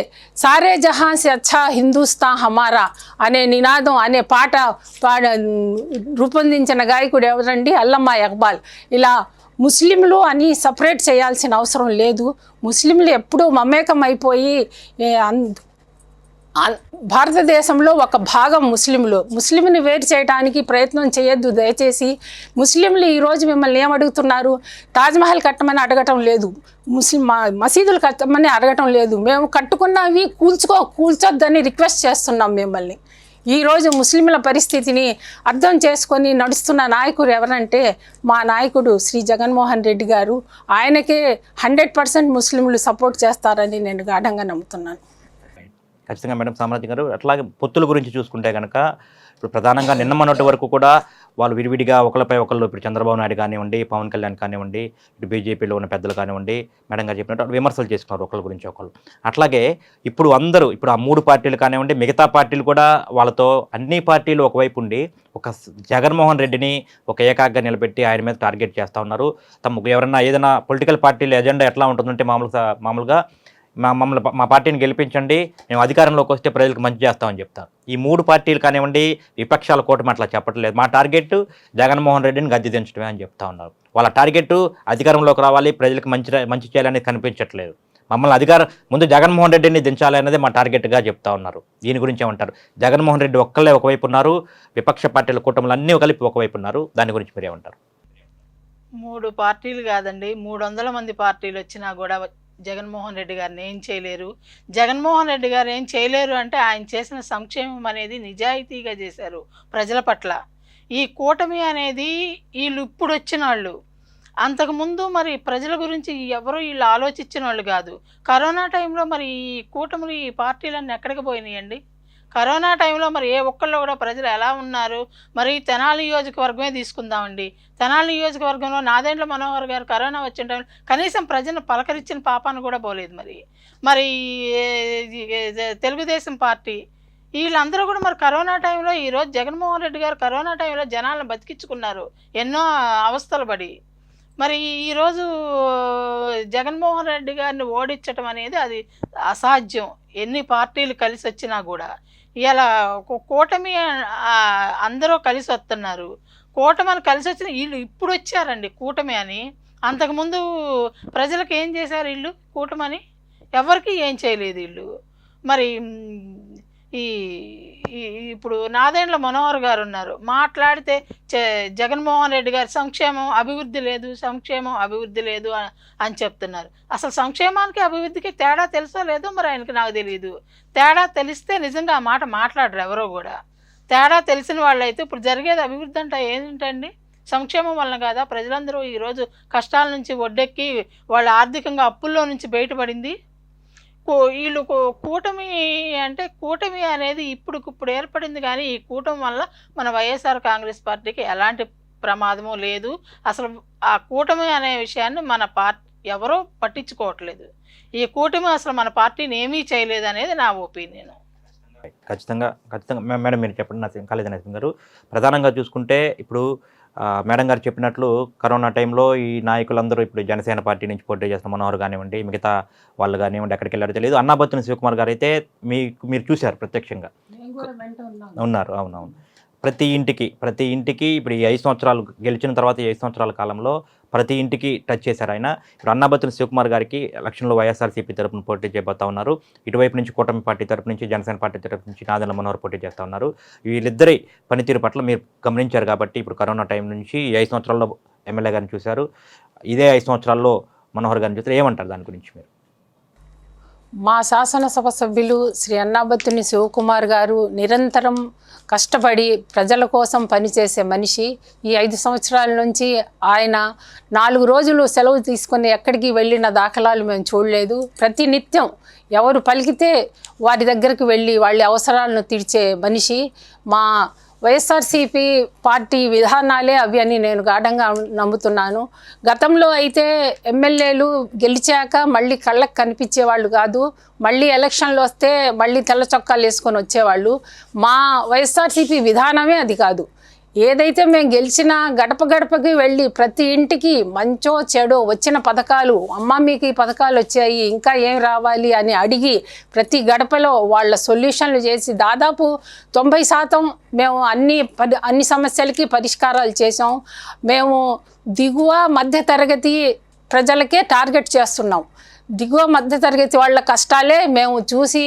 సారే జహాన్ సే అచ్చా హిందూస్తాన్ హమారా అనే నినాదం అనే పాట రూపొందించిన గాయకుడు ఎవరండి? అల్లమ్మా ఇక్బాల్. ఇలా ముస్లింలు అని సపరేట్ చేయాల్సిన అవసరం లేదు. ముస్లింలు ఎప్పుడూ మమేకం అయిపోయి భారతదేశంలో ఒక భాగం ముస్లింని వేరు చేయడానికి ప్రయత్నం చేయొద్దు దయచేసి. ముస్లింలు ఈరోజు మిమ్మల్ని ఏమడుగుతున్నారు? తాజ్మహల్ కట్టమని అడగటం లేదు, మసీదులు కట్టమని అడగటం లేదు. మేము కట్టుకున్నవి కూల్చొద్దని రిక్వెస్ట్ చేస్తున్నాం మిమ్మల్ని. ఈరోజు ముస్లింల పరిస్థితిని అర్థం చేసుకొని నడుస్తున్న నాయకుడు ఎవరంటే మా నాయకుడు శ్రీ జగన్మోహన్ రెడ్డి గారు. ఆయనకే 100% ముస్లింలు సపోర్ట్ చేస్తారని నేను గాఢంగా నమ్ముతున్నాను. ఖచ్చితంగా మేడం సామ్రాజ్యం గారు. అట్లాగే పొత్తుల గురించి చూసుకుంటే కనుక ఇప్పుడు ప్రధానంగా నిన్న మొన్నటి వరకు కూడా వాళ్ళు విడివిడిగా ఒకరిపై ఒకళ్ళు, ఇప్పుడు చంద్రబాబు నాయుడు కానివ్వండి, పవన్ కళ్యాణ్ కానివ్వండి, ఇటు బీజేపీలో ఉన్న పెద్దలు కానివ్వండి, మేడం గారు చెప్పినట్టు విమర్శలు చేసుకున్నారు ఒకళ్ళ గురించి ఒకళ్ళు. అట్లాగే ఇప్పుడు ఆ 3 పార్టీలు కానివ్వండి, మిగతా పార్టీలు కూడా వాళ్ళతో అన్ని పార్టీలు ఒకవైపు ఉండి ఒక జగన్మోహన్ రెడ్డిని ఒక ఏకాగ్గా నిలబెట్టి ఆయన మీద టార్గెట్ చేస్తూ ఉన్నారు. తమకు ఎవరన్నా ఏదైనా పొలిటికల్ పార్టీల ఎజెండా ఎట్లా ఉంటుందంటే మామూలుగా మా పార్టీని గెలిపించండి, మేము అధికారంలోకి వస్తే ప్రజలకు మంచి చేస్తామని చెప్తారు. ఈ 3 పార్టీలు కానివ్వండి, విపక్షాల కూటమి అట్లా చెప్పట్లేదు. మా టార్గెట్ జగన్మోహన్ రెడ్డిని గద్దె దించడమే అని చెప్తా ఉన్నారు. వాళ్ళ టార్గెట్ అధికారంలోకి రావాలి, ప్రజలకు మంచి చేయాలని కనిపించట్లేదు. ముందు జగన్మోహన్ రెడ్డిని దించాలి అనేది మా టార్గెట్గా చెప్తా ఉన్నారు. దీని గురించి ఏమంటారు? జగన్మోహన్ రెడ్డి ఒక్కళ్ళే ఒకవైపు ఉన్నారు, విపక్ష పార్టీల కూటములు అన్నీ కలిపి ఒకవైపు ఉన్నారు. దాని గురించి మీరు ఏమంటారు? 3 పార్టీలు కాదండి, 300 మంది పార్టీలు వచ్చినా కూడా జగన్మోహన్ రెడ్డి గారిని ఏం చేయలేరు. జగన్మోహన్ రెడ్డి గారు ఏం చేయలేరు అంటే ఆయన చేసిన సంక్షేమం అనేది నిజాయితీగా చేశారు ప్రజల పట్ల. ఈ కూటమి అనేది వీళ్ళు ఇప్పుడు వచ్చిన వాళ్ళు, అంతకుముందు మరి ప్రజల గురించి ఎవరు వీళ్ళు ఆలోచించిన వాళ్ళు కాదు. కరోనా టైంలో మరి ఈ కూటమిలు ఈ పార్టీలన్నీ ఎక్కడికి పోయినాయండి? కరోనా టైంలో మరి ఏ ఒక్కళ్ళు కూడా ప్రజలు ఎలా ఉన్నారు? మరి తెనాలి నియోజకవర్గమే తీసుకుందామండి. తెనాలి నియోజకవర్గంలో నాదెండ్ల మనోహర్ గారు కరోనా వచ్చిన టైంలో కనీసం ప్రజలను పలకరించిన పాపాను కూడా పోలేదు. మరి తెలుగుదేశం పార్టీ వీళ్ళందరూ కూడా మరి కరోనా టైంలో ఈరోజు జగన్మోహన్ రెడ్డి గారు కరోనా టైంలో జనాలను బతికించుకున్నారు ఎన్నో అవస్థలు పడి. మరి ఈరోజు జగన్మోహన్ రెడ్డి గారిని ఓడించటం అనేది అది అసాధ్యం, ఎన్ని పార్టీలు కలిసి వచ్చినా కూడా. ఇలా కూటమి అందరూ కలిసి వస్తున్నారు. కూటమిని కలిసి వచ్చిన వీళ్ళు ఇప్పుడు వచ్చారండి కూటమి అని. అంతకుముందు ప్రజలకు ఏం చేశారు వీళ్ళు? కూటమని ఎవరికి ఏం చేయలేదు వీళ్ళు. మరి ఇప్పుడు నాదెండ్ల మనోహర్ గారు ఉన్నారు, మాట్లాడితే జగన్మోహన్ రెడ్డి గారు సంక్షేమం అభివృద్ధి లేదు, సంక్షేమం అభివృద్ధి లేదు అని చెప్తున్నారు. అసలు సంక్షేమానికి అభివృద్ధికి తేడా తెలుసో లేదో మరి ఆయనకి నాకు తెలియదు. తేడా తెలిస్తే నిజంగా ఆ మాట మాట్లాడరు ఎవరో కూడా. తేడా తెలిసిన వాళ్ళైతే ఇప్పుడు జరిగేది అభివృద్ధి అంటే ఏంటండి? సంక్షేమం వలన కాదా ప్రజలందరూ ఈరోజు కష్టాల నుంచి ఒడ్డెక్కి వాళ్ళ ఆర్థికంగా అప్పుల్లో నుంచి బయటపడింది? వీళ్ళు కూటమి అంటే కూటమి అనేది ఇప్పుడు ఏర్పడింది, కానీ ఈ కూటమి వల్ల మన వైఎస్ఆర్ కాంగ్రెస్ పార్టీకి ఎలాంటి ప్రమాదము లేదు. అసలు ఆ కూటమి అనే విషయాన్ని మన పార్టీ ఎవరో పట్టించుకోవట్లేదు. ఈ కూటమి అసలు మన పార్టీని ఏమీ చేయలేదు అనేది నా ఒపీనియన్. ఖచ్చితంగా మేడం మీరు చెప్పండి. కాళేజీ నరసింహ గారు, ప్రధానంగా చూసుకుంటే ఇప్పుడు మేడం గారు చెప్పినట్లు కరోనా టైంలో ఈ నాయకులందరూ ఇప్పుడు జనసేన పార్టీ నుంచి పోటీ చేస్తున్న మనోహర్ కానివ్వండి, మిగతా వాళ్ళు కానివ్వండి, ఎక్కడికి వెళ్ళారో తెలియదు. అన్నాబత్తుని శివకుమార్ గారు అయితే మీరు చూశారు, ప్రత్యక్షంగా ఉన్నారు. అవునవును. ప్రతి ఇంటికి ఇప్పుడు ఈ 5 సంవత్సరాలు గెలిచిన తర్వాత ఈ 5 సంవత్సరాల కాలంలో ప్రతి ఇంటికి టచ్ చేశారు ఆయన. ఇప్పుడు అన్నాబత్తుని శివకుమార్ గారికి ఎలక్షన్లో వైఎస్ఆర్సీపీ తరపున పోటీ చేయబోతా ఉన్నారు. ఇటువైపు నుంచి కూటమి పార్టీ తరపు నుంచి, జనసేన పార్టీ తరపు నుంచి నాదెండ్ల మనోహర్ పోటీ చేస్తూ ఉన్నారు. వీళ్ళిద్దరి పనితీరు పట్ల మీరు గమనించారు కాబట్టి ఇప్పుడు కరోనా టైం నుంచి 5 సంవత్సరాల్లో ఎమ్మెల్యే గారిని చూశారు, ఇదే 5 సంవత్సరాల్లో మనోహర్ గారిని చూస్తారు. ఏమంటారు దాని గురించి మీరు? మా శాసనసభ సభ్యులు శ్రీ అన్నాబత్తుని శివకుమార్ గారు నిరంతరం కష్టపడి ప్రజల కోసం పనిచేసే మనిషి. ఈ 5 సంవత్సరాల నుంచి ఆయన 4 రోజులు సెలవు తీసుకొని ఎక్కడికి వెళ్ళిన దాఖలాలు మేము చూడలేదు. ప్రతి నిత్యం ఎవరు పలికితే వారి దగ్గరికి వెళ్ళి వాళ్ళ అవసరాలను తీర్చే మనిషి. మా వైఎస్ఆర్సీపీ పార్టీ విధానాలే అవి అని నేను గాఢంగా నమ్ముతున్నాను. గతంలో అయితే ఎమ్మెల్యేలు గెలిచాక మళ్ళీ కళ్ళకు కనిపించేవాళ్ళు కాదు, మళ్ళీ ఎలక్షన్లు వస్తే మళ్ళీ తెల్ల చొక్కాలు వేసుకొని వచ్చేవాళ్ళు. మా వైఎస్ఆర్సీపీ విధానమే అది కాదు. ఏదైతే మేము గెలిచినా గడప గడపకి వెళ్ళి ప్రతి ఇంటికి మంచో చెడో వచ్చిన పథకాలు, అమ్మ మీకు ఈ పథకాలు వచ్చాయి ఇంకా ఏం రావాలి అని అడిగి ప్రతి గడపలో వాళ్ళ సొల్యూషన్లు చేసి దాదాపు 90% మేము అన్ని సమస్యలకి పరిష్కారాలు చేసాం. మేము దిగువ మధ్యతరగతి ప్రజలకే టార్గెట్ చేస్తున్నాం. దిగువ మధ్యతరగతి వాళ్ళ కష్టాలే మేము చూసి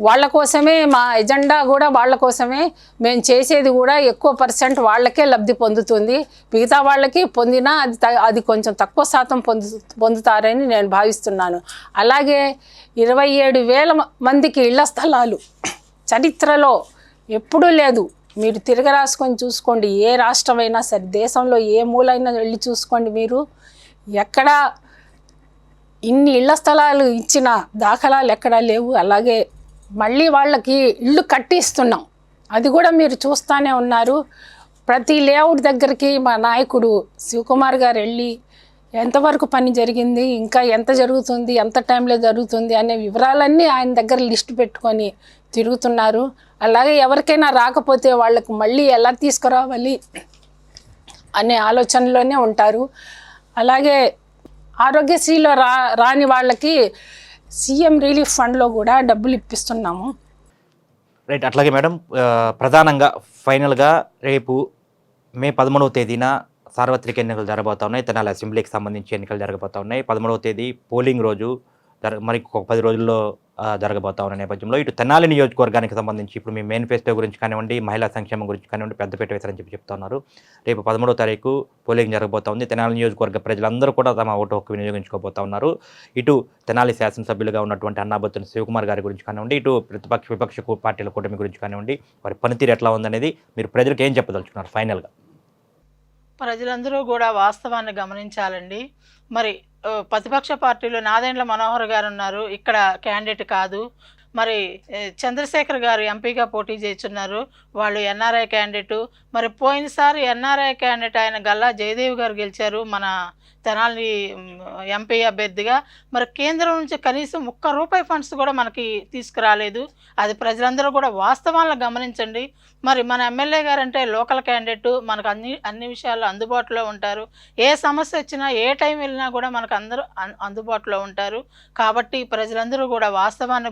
వాళ్ళ కోసమే మా ఎజెండా కూడా వాళ్ళ కోసమే, మేము చేసేది కూడా ఎక్కువ % వాళ్ళకే లబ్ధి పొందుతుంది. మిగతా వాళ్ళకి పొందినా అది కొంచెం తక్కువ శాతం పొందుతారని నేను భావిస్తున్నాను. అలాగే 27,000 మందికి ఇళ్ల స్థలాలు చరిత్రలో ఎప్పుడూ లేదు. మీరు తిరగరాసుకొని చూసుకోండి, ఏ రాష్ట్రమైనా సరే, దేశంలో ఏ మూలైనా వెళ్ళి చూసుకోండి, మీరు ఎక్కడా ఇన్ని ఇళ్ల స్థలాలు ఇచ్చిన దాఖలాలు ఎక్కడా లేవు. అలాగే మళ్ళీ వాళ్ళకి ఇళ్ళు కట్టిస్తున్నాం, అది కూడా మీరు చూస్తూనే ఉన్నారు. ప్రతి లేఅవుట్ దగ్గరికి మా నాయకుడు శివకుమార్ గారు వెళ్ళి ఎంతవరకు పని జరిగింది, ఇంకా ఎంత జరుగుతుంది, ఎంత టైంలో జరుగుతుంది అనే వివరాలన్నీ ఆయన దగ్గర లిస్టు పెట్టుకొని తిరుగుతున్నారు. అలాగే ఎవరికైనా రాకపోతే వాళ్ళకు మళ్ళీ ఎలా తీసుకురావాలి అనే ఆలోచనలోనే ఉంటారు. అలాగే ఆరోగ్యశ్రీలో రాని వాళ్ళకి సీఎం రిలీఫ్ ఫండ్లో కూడా డబ్బులు ఇప్పిస్తున్నాము. రైట్. అట్లాగే మేడం, ప్రధానంగా ఫైనల్గా రేపు మే 13వ తేదీన సార్వత్రిక ఎన్నికలు జరగబోతా ఉన్నాయి. తెనాలి అసెంబ్లీకి సంబంధించి ఎన్నికలు జరగబోతా ఉన్నాయి. 13వ తేదీ పోలింగ్ రోజు మరి ఒక 10 రోజుల్లో జరగబోతా ఉన్న నేపథ్యంలో ఇటు తెనాలి నియోజకవర్గానికి సంబంధించి ఇప్పుడు మీ మేనిఫెస్టో గురించి కానివ్వండి, మహిళా సంక్షేమం గురించి కానివ్వండి పెద్దపీట వేశారని చెప్తా ఉన్నారు. రేపు 13వ తారీఖు పోలింగ్ జరగబోతా ఉంది. తెనాలి నియోజకవర్గ ప్రజలందరూ కూడా తమ ఓటు హక్కు వినియోగించుకోబోతా ఉన్నారు. ఇటు తెనాలి శాసనసభ్యులుగా ఉన్నటువంటి అన్నాబత్తుని శివకుమార్ గారి గురించి కానివ్వండి, ఇటు విపక్ష పార్టీల కూటమి గురించి కానివ్వండి, వారి పనితీరు ఎట్లా ఉందనేది మీరు ప్రజలకు ఏం చెప్పదలుచుకున్నారు ఫైనల్గా? ప్రజలందరూ కూడా వాస్తవాన్ని గమనించాలండి. మరి ప్రతిపక్ష పార్టీలో నాదెండ్ల మనోహర్ గారు ఉన్నారు, ఇక్కడ క్యాండిడేట్ కాదు. మరి చంద్రశేఖర్ గారు ఎంపీగా పోటీ చేస్తున్నారు, వాళ్ళు ఎన్ఆర్ఐ క్యాండిడేటు. మరి పోయినసారి ఎన్ఆర్ఐ క్యాండిడేట్ ఆయన గల్లా జయదేవ్ గారు గెలిచారు మన తెనాలి ఎంపీ అభ్యర్థిగా. మరి కేంద్రం నుంచి కనీసం ₹1 ఫండ్స్ కూడా మనకి తీసుకురాలేదు. అది ప్రజలందరూ కూడా వాస్తవాలను గమనించండి. మరి మన ఎమ్మెల్యే గారు అంటే లోకల్ క్యాండిడేట్, మనకు అన్ని విషయాల్లో అందుబాటులో ఉంటారు. ఏ సమస్య వచ్చినా ఏ టైం వెళ్ళినా కూడా మనకు అందరూ అందుబాటులో ఉంటారు. కాబట్టి ప్రజలందరూ కూడా వాస్తవాన్ని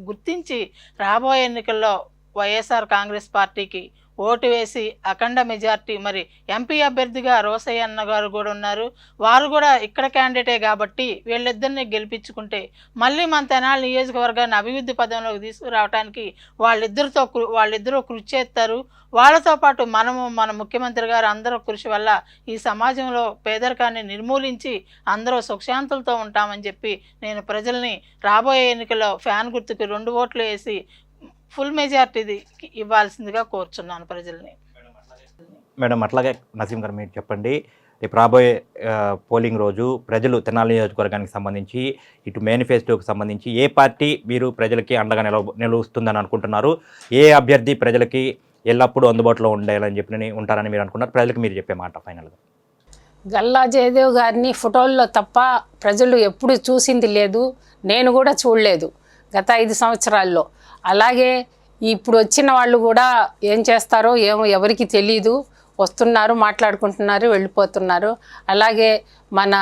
గుర్తించి రాబోయే ఎన్నికల్లో వైఎస్ఆర్ కాంగ్రెస్ పార్టీకి ఓటు వేసి అఖండ మెజార్టీ, మరి ఎంపీ అభ్యర్థిగా రోసయ్య అన్న గారు కూడా ఉన్నారు, వారు కూడా ఇక్కడ క్యాండిడేటే కాబట్టి వీళ్ళిద్దరిని గెలిపించుకుంటే మళ్ళీ మన తెనాలి నియోజకవర్గాన్ని అభివృద్ధి పదంలోకి తీసుకురావడానికి వాళ్ళిద్దరూ కృషి చేస్తారు. వాళ్ళతో పాటు మన ముఖ్యమంత్రి గారు అందరూ కృషి వల్ల ఈ సమాజంలో పేదరికాన్ని నిర్మూలించి అందరూ సుఖశాంతులతో ఉంటామని చెప్పి నేను ప్రజల్ని రాబోయే ఎన్నికల్లో ఫ్యాన్ గుర్తుకు 2 ఓట్లు వేసి ఫుల్ మెజార్టీ ఇవ్వాల్సిందిగా కోరుచున్నాను ప్రజల్ని. మేడం, అట్లాగే నసీం గారు మీరు చెప్పండి, రేపు రాబోయే పోలింగ్ రోజు ప్రజలు తెనాలి నియోజకవర్గానికి సంబంధించి ఇటు మేనిఫెస్టోకి సంబంధించి ఏ పార్టీ మీరు ప్రజలకి అండగా నిలుస్తుందని అనుకుంటున్నారు? ఏ అభ్యర్థి ప్రజలకి ఎల్లప్పుడూ అందుబాటులో ఉండాలని చెప్పి ఉంటారని మీరు అనుకున్నారు? ప్రజలకు మీరు చెప్పే మాట ఫైనల్గా. గల్లా జయదేవ్ గారిని ఫోటోల్లో తప్ప ప్రజలు ఎప్పుడు చూసింది లేదు, నేను కూడా చూడలేదు గత 5 సంవత్సరాల్లో. అలాగే ఇప్పుడు వచ్చిన వాళ్ళు కూడా ఏం చేస్తారో ఏమో ఎవరికి తెలీదు, వస్తున్నారు, మాట్లాడుకుంటున్నారు, వెళ్ళిపోతున్నారు. అలాగే మన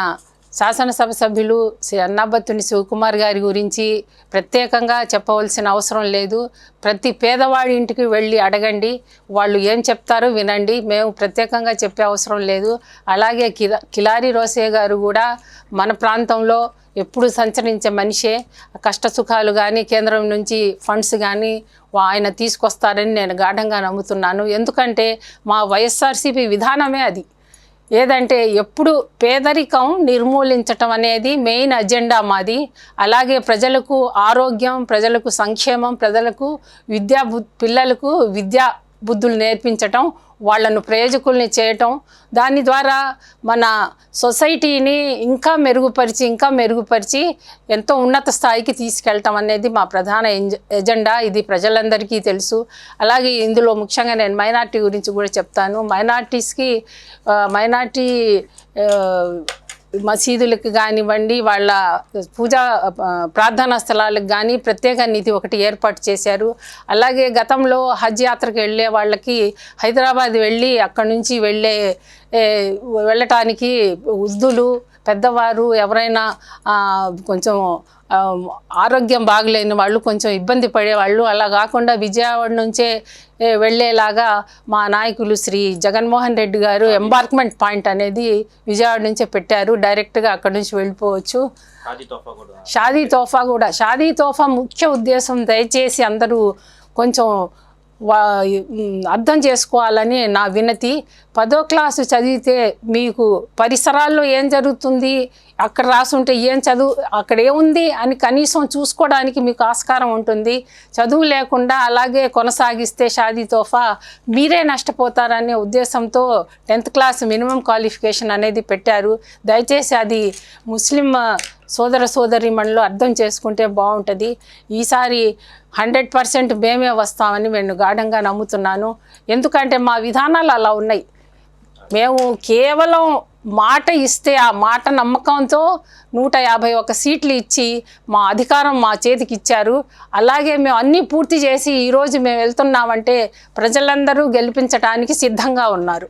శాసనసభ సభ్యులు అన్నాబత్తుని శివకుమార్ గారి గురించి ప్రత్యేకంగా చెప్పవలసిన అవసరం లేదు. ప్రతి పేదవాడి ఇంటికి వెళ్ళి అడగండి, వాళ్ళు ఏం చెప్తారో వినండి, మేము ప్రత్యేకంగా చెప్పే అవసరం లేదు. అలాగే కిలారి రోసయ్య గారు కూడా మన ప్రాంతంలో ఎప్పుడు సంచరించే మనిషే. కష్ట సుఖాలు కానీ కేంద్రం నుంచి ఫండ్స్ కానీ ఆయన తీసుకొస్తారని నేను గాఢంగా నమ్ముతున్నాను. ఎందుకంటే మా వైఎస్ఆర్సీపీ విధానమే అది. ఏదంటే ఎప్పుడు పేదరికం నిర్మూలించటం అనేది మెయిన్ అజెండా మాది. అలాగే ప్రజలకు ఆరోగ్యం, ప్రజలకు సంక్షేమం, ప్రజలకు పిల్లలకు విద్య బుద్ధులు నేర్పించటం, వాళ్ళను ప్రయోజకుల్ని చేయటం, దాని ద్వారా మన సొసైటీని ఇంకా మెరుగుపరిచి ఎంతో ఉన్నత స్థాయికి తీసుకెళ్ళటం అనేది మా ప్రధాన ఎజెండా. ఇది ప్రజలందరికీ తెలుసు. అలాగే ఇందులో ముఖ్యంగా నేను మైనార్టీ గురించి కూడా చెప్తాను. మైనార్టీ మసీదులకు కానివ్వండి, వాళ్ళ పూజా ప్రార్థనా స్థలాలకు కానీ ప్రత్యేక నిధి ఒకటి ఏర్పాటు చేశారు. అలాగే గతంలో హజ్ యాత్రకు వెళ్ళే వాళ్ళకి హైదరాబాద్ వెళ్ళి అక్కడి నుంచి వెళ్ళటానికి వృద్ధులు, పెద్దవారు, ఎవరైనా కొంచెం ఆరోగ్యం బాగలేని వాళ్ళు, కొంచెం ఇబ్బంది పడేవాళ్ళు, అలా కాకుండా విజయవాడ నుంచే వెళ్ళేలాగా మా నాయకులు శ్రీ జగన్మోహన్ రెడ్డి గారు ఎంబార్క్మెంట్ పాయింట్ అనేది విజయవాడ నుంచే పెట్టారు. డైరెక్ట్గా అక్కడి నుంచి వెళ్ళిపోవచ్చు. షాదీ తోఫా ముఖ్య ఉద్దేశం దయచేసి అందరూ కొంచెం అర్థం చేసుకోవాలని నా వినతి. 10వ క్లాసు చదివితే మీకు పరిసరాల్లో ఏం జరుగుతుంది, అక్కడ రాసుంటే అక్కడ ఏముంది అని కనీసం చూసుకోవడానికి మీకు ఆస్కారం ఉంటుంది. చదువు లేకుండా అలాగే కొనసాగిస్తే షాదీ తోఫా మీరే నష్టపోతారనే ఉద్దేశంతో 10th క్లాస్ మినిమం క్వాలిఫికేషన్ అనేది పెట్టారు. దయచేసి అది ముస్లిం సోదరీమణులు అర్థం చేసుకుంటే బాగుంటుంది. ఈసారి 100% మేమే వస్తామని నేను గాఢంగా నమ్ముతున్నాను. ఎందుకంటే మా విధానాలు అలా ఉన్నాయి. మేము కేవలం మాట ఇస్తే ఆ మాట నమ్మకంతో 151 సీట్లు ఇచ్చి మా అధికారం మా చేతికి ఇచ్చారు. అలాగే మేము అన్నీ పూర్తి చేసి ఈరోజు మేము వెళ్తున్నామంటే ప్రజలందరూ గెలిపించడానికి సిద్ధంగా ఉన్నారు.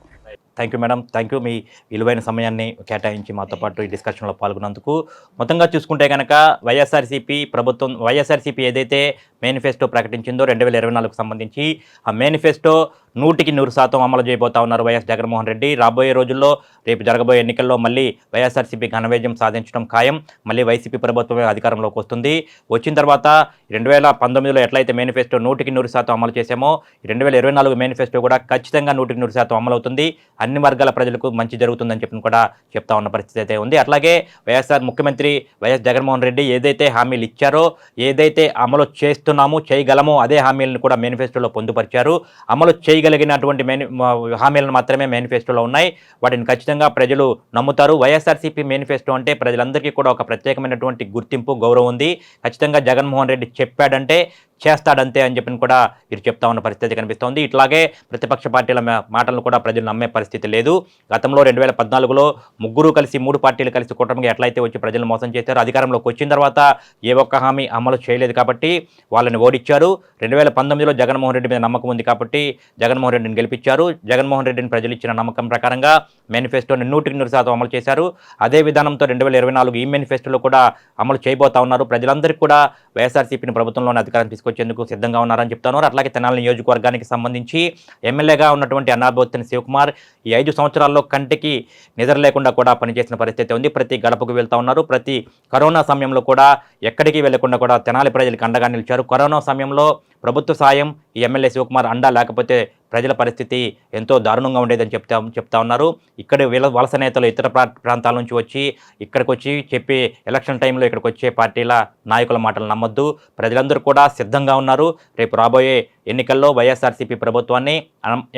Thank you madam, thank you. మీ విలువైన సమయాన్ని కేటాయించి మాతో పాటు ఈ డిస్కషన్లో పాల్గొన్నందుకు. మొత్తంగా చూసుకుంటే కనుక వైఎస్ఆర్సీపీ ఏదైతే మేనిఫెస్టో ప్రకటించిందో 2024కు సంబంధించి ఆ మేనిఫెస్టో 100% అమలు చేయబోతా ఉన్నారు వైఎస్ జగన్మోహన్ రెడ్డి. రాబోయే రోజుల్లో రేపు జరగబోయే ఎన్నికల్లో మళ్ళీ వైఎస్ఆర్సీపీ ఘనవిజయం సాధించడం ఖాయం. మళ్ళీ వైసీపీ ప్రభుత్వమే అధికారంలోకి వస్తుంది. వచ్చిన తర్వాత 2019లో ఎట్లయితే మేనిఫెస్టో 100% అమలు చేసామో 2024 మేనిఫెస్టో కూడా ఖచ్చితంగా 100% అమలు అవుతుంది. అన్ని వర్గాల ప్రజలకు మంచి జరుగుతుందని చెప్పి కూడా చెప్తా ఉన్న పరిస్థితి అయితే ఉంది. అట్లాగే ముఖ్యమంత్రి వైఎస్ జగన్మోహన్ రెడ్డి ఏదైతే హామీలు ఇచ్చారో, ఏదైతే అమలు చేయగలమో అదే హామీలను కూడా మేనిఫెస్టోలో పొందుపరిచారు. అమలు చేయగలిగినటువంటి హామీలను మాత్రమే మేనిఫెస్టోలో ఉన్నాయి. వాటిని ఖచ్చితంగా ప్రజలు నమ్ముతారు. వైఎస్ఆర్సీపీ మేనిఫెస్టో అంటే ప్రజలందరికీ కూడా ఒక ప్రత్యేకమైనటువంటి గుర్తింపు, గౌరవం ఉంది. ఖచ్చితంగా జగన్మోహన్ రెడ్డి చెప్పాడంటే చేస్తాడంతే అని చెప్పి కూడా వీరు చెప్తా ఉన్న పరిస్థితి కనిపిస్తోంది. ఇట్లాగే ప్రతిపక్ష పార్టీల మాటలను కూడా ప్రజలు నమ్మే పరిస్థితి లేదు. గతంలో 2014లో మూడు పార్టీలు కలిసి కూటమిగా ఎట్లయితే వచ్చి ప్రజలు మోసం చేశారు, అధికారంలోకి వచ్చిన తర్వాత ఏ ఒక్క హామీ అమలు చేయలేదు కాబట్టి వాళ్ళని ఓడించారు. 2019లో జగన్మోహన్ రెడ్డి మీద నమ్మకం ఉంది కాబట్టి జగన్మోహన్ రెడ్డిని గెలిపించారు. జగన్మోహన్ రెడ్డిని ప్రజలు ఇచ్చిన నమ్మకం ప్రకారంగా మేనిఫెస్టోని 100% అమలు చేశారు. అదే విధానంతో 2024 ఈ మేనిఫెస్టోలో కూడా అమలు చేయబోతా ఉన్నారు. ప్రజలందరికీ కూడా వైఎస్ఆర్సీపీని ప్రభుత్వంలోని అధికారం తీసుకొచ్చేందుకు సిద్ధంగా ఉన్నారని చెప్తున్నారు. అట్లాగే తెనాలి నియోజకవర్గానికి సంబంధించి ఎమ్మెల్యేగా ఉన్నటువంటి అన్నాబత్తుని శివకుమార్ ఈ 5 సంవత్సరాల్లో కంటికి నిద్ర లేకుండా కూడా పనిచేసిన పరిస్థితి ఉంది. ప్రతి గడపకు వెళ్తా ఉన్నారు. ప్రతి కరోనా సమయంలో కూడా ఎక్కడికి వెళ్లకుండా కూడా తెనాలి ప్రజలకు అండగా నిలిచారు. కరోనా సమయంలో ప్రభుత్వ సాయం ఈ ఎమ్మెల్యే శివకుమార్ అండా లేకపోతే ప్రజల పరిస్థితి ఎంతో దారుణంగా ఉండేదని చెప్తా ఉన్నారు. ఇక్కడ వలస నేతలు ఇతర ప్రాంతాల నుంచి వచ్చి ఇక్కడికి వచ్చి చెప్పి ఎలక్షన్ టైంలో ఇక్కడికి వచ్చే పార్టీల నాయకుల మాటలు నమ్మొద్దు. ప్రజలందరూ కూడా సిద్ధంగా ఉన్నారు. రేపు రాబోయే ఎన్నికల్లో వైఎస్ఆర్సీపీ ప్రభుత్వాన్ని,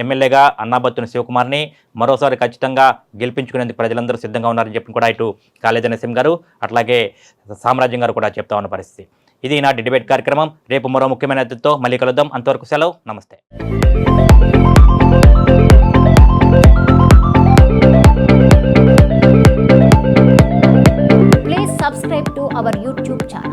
ఎమ్మెల్యేగా అన్నాబత్తుని శివకుమార్ని మరోసారి ఖచ్చితంగా గెలిపించుకునేందుకు ప్రజలందరూ సిద్ధంగా ఉన్నారని చెప్పి కూడా ఇటు కాళేజీ నరసింహ గారు అట్లాగే సామ్రాజ్యం గారు కూడా చెప్తా ఉన్న పరిస్థితి. ఇది ఈనాటి డిబేట్ కార్యక్రమం. రేపు మరో ముఖ్యమైన అతిథితో మళ్ళీ కలుద్దాం. అంతవరకు సెలవు. నమస్తే. Please subscribe to our YouTube channel.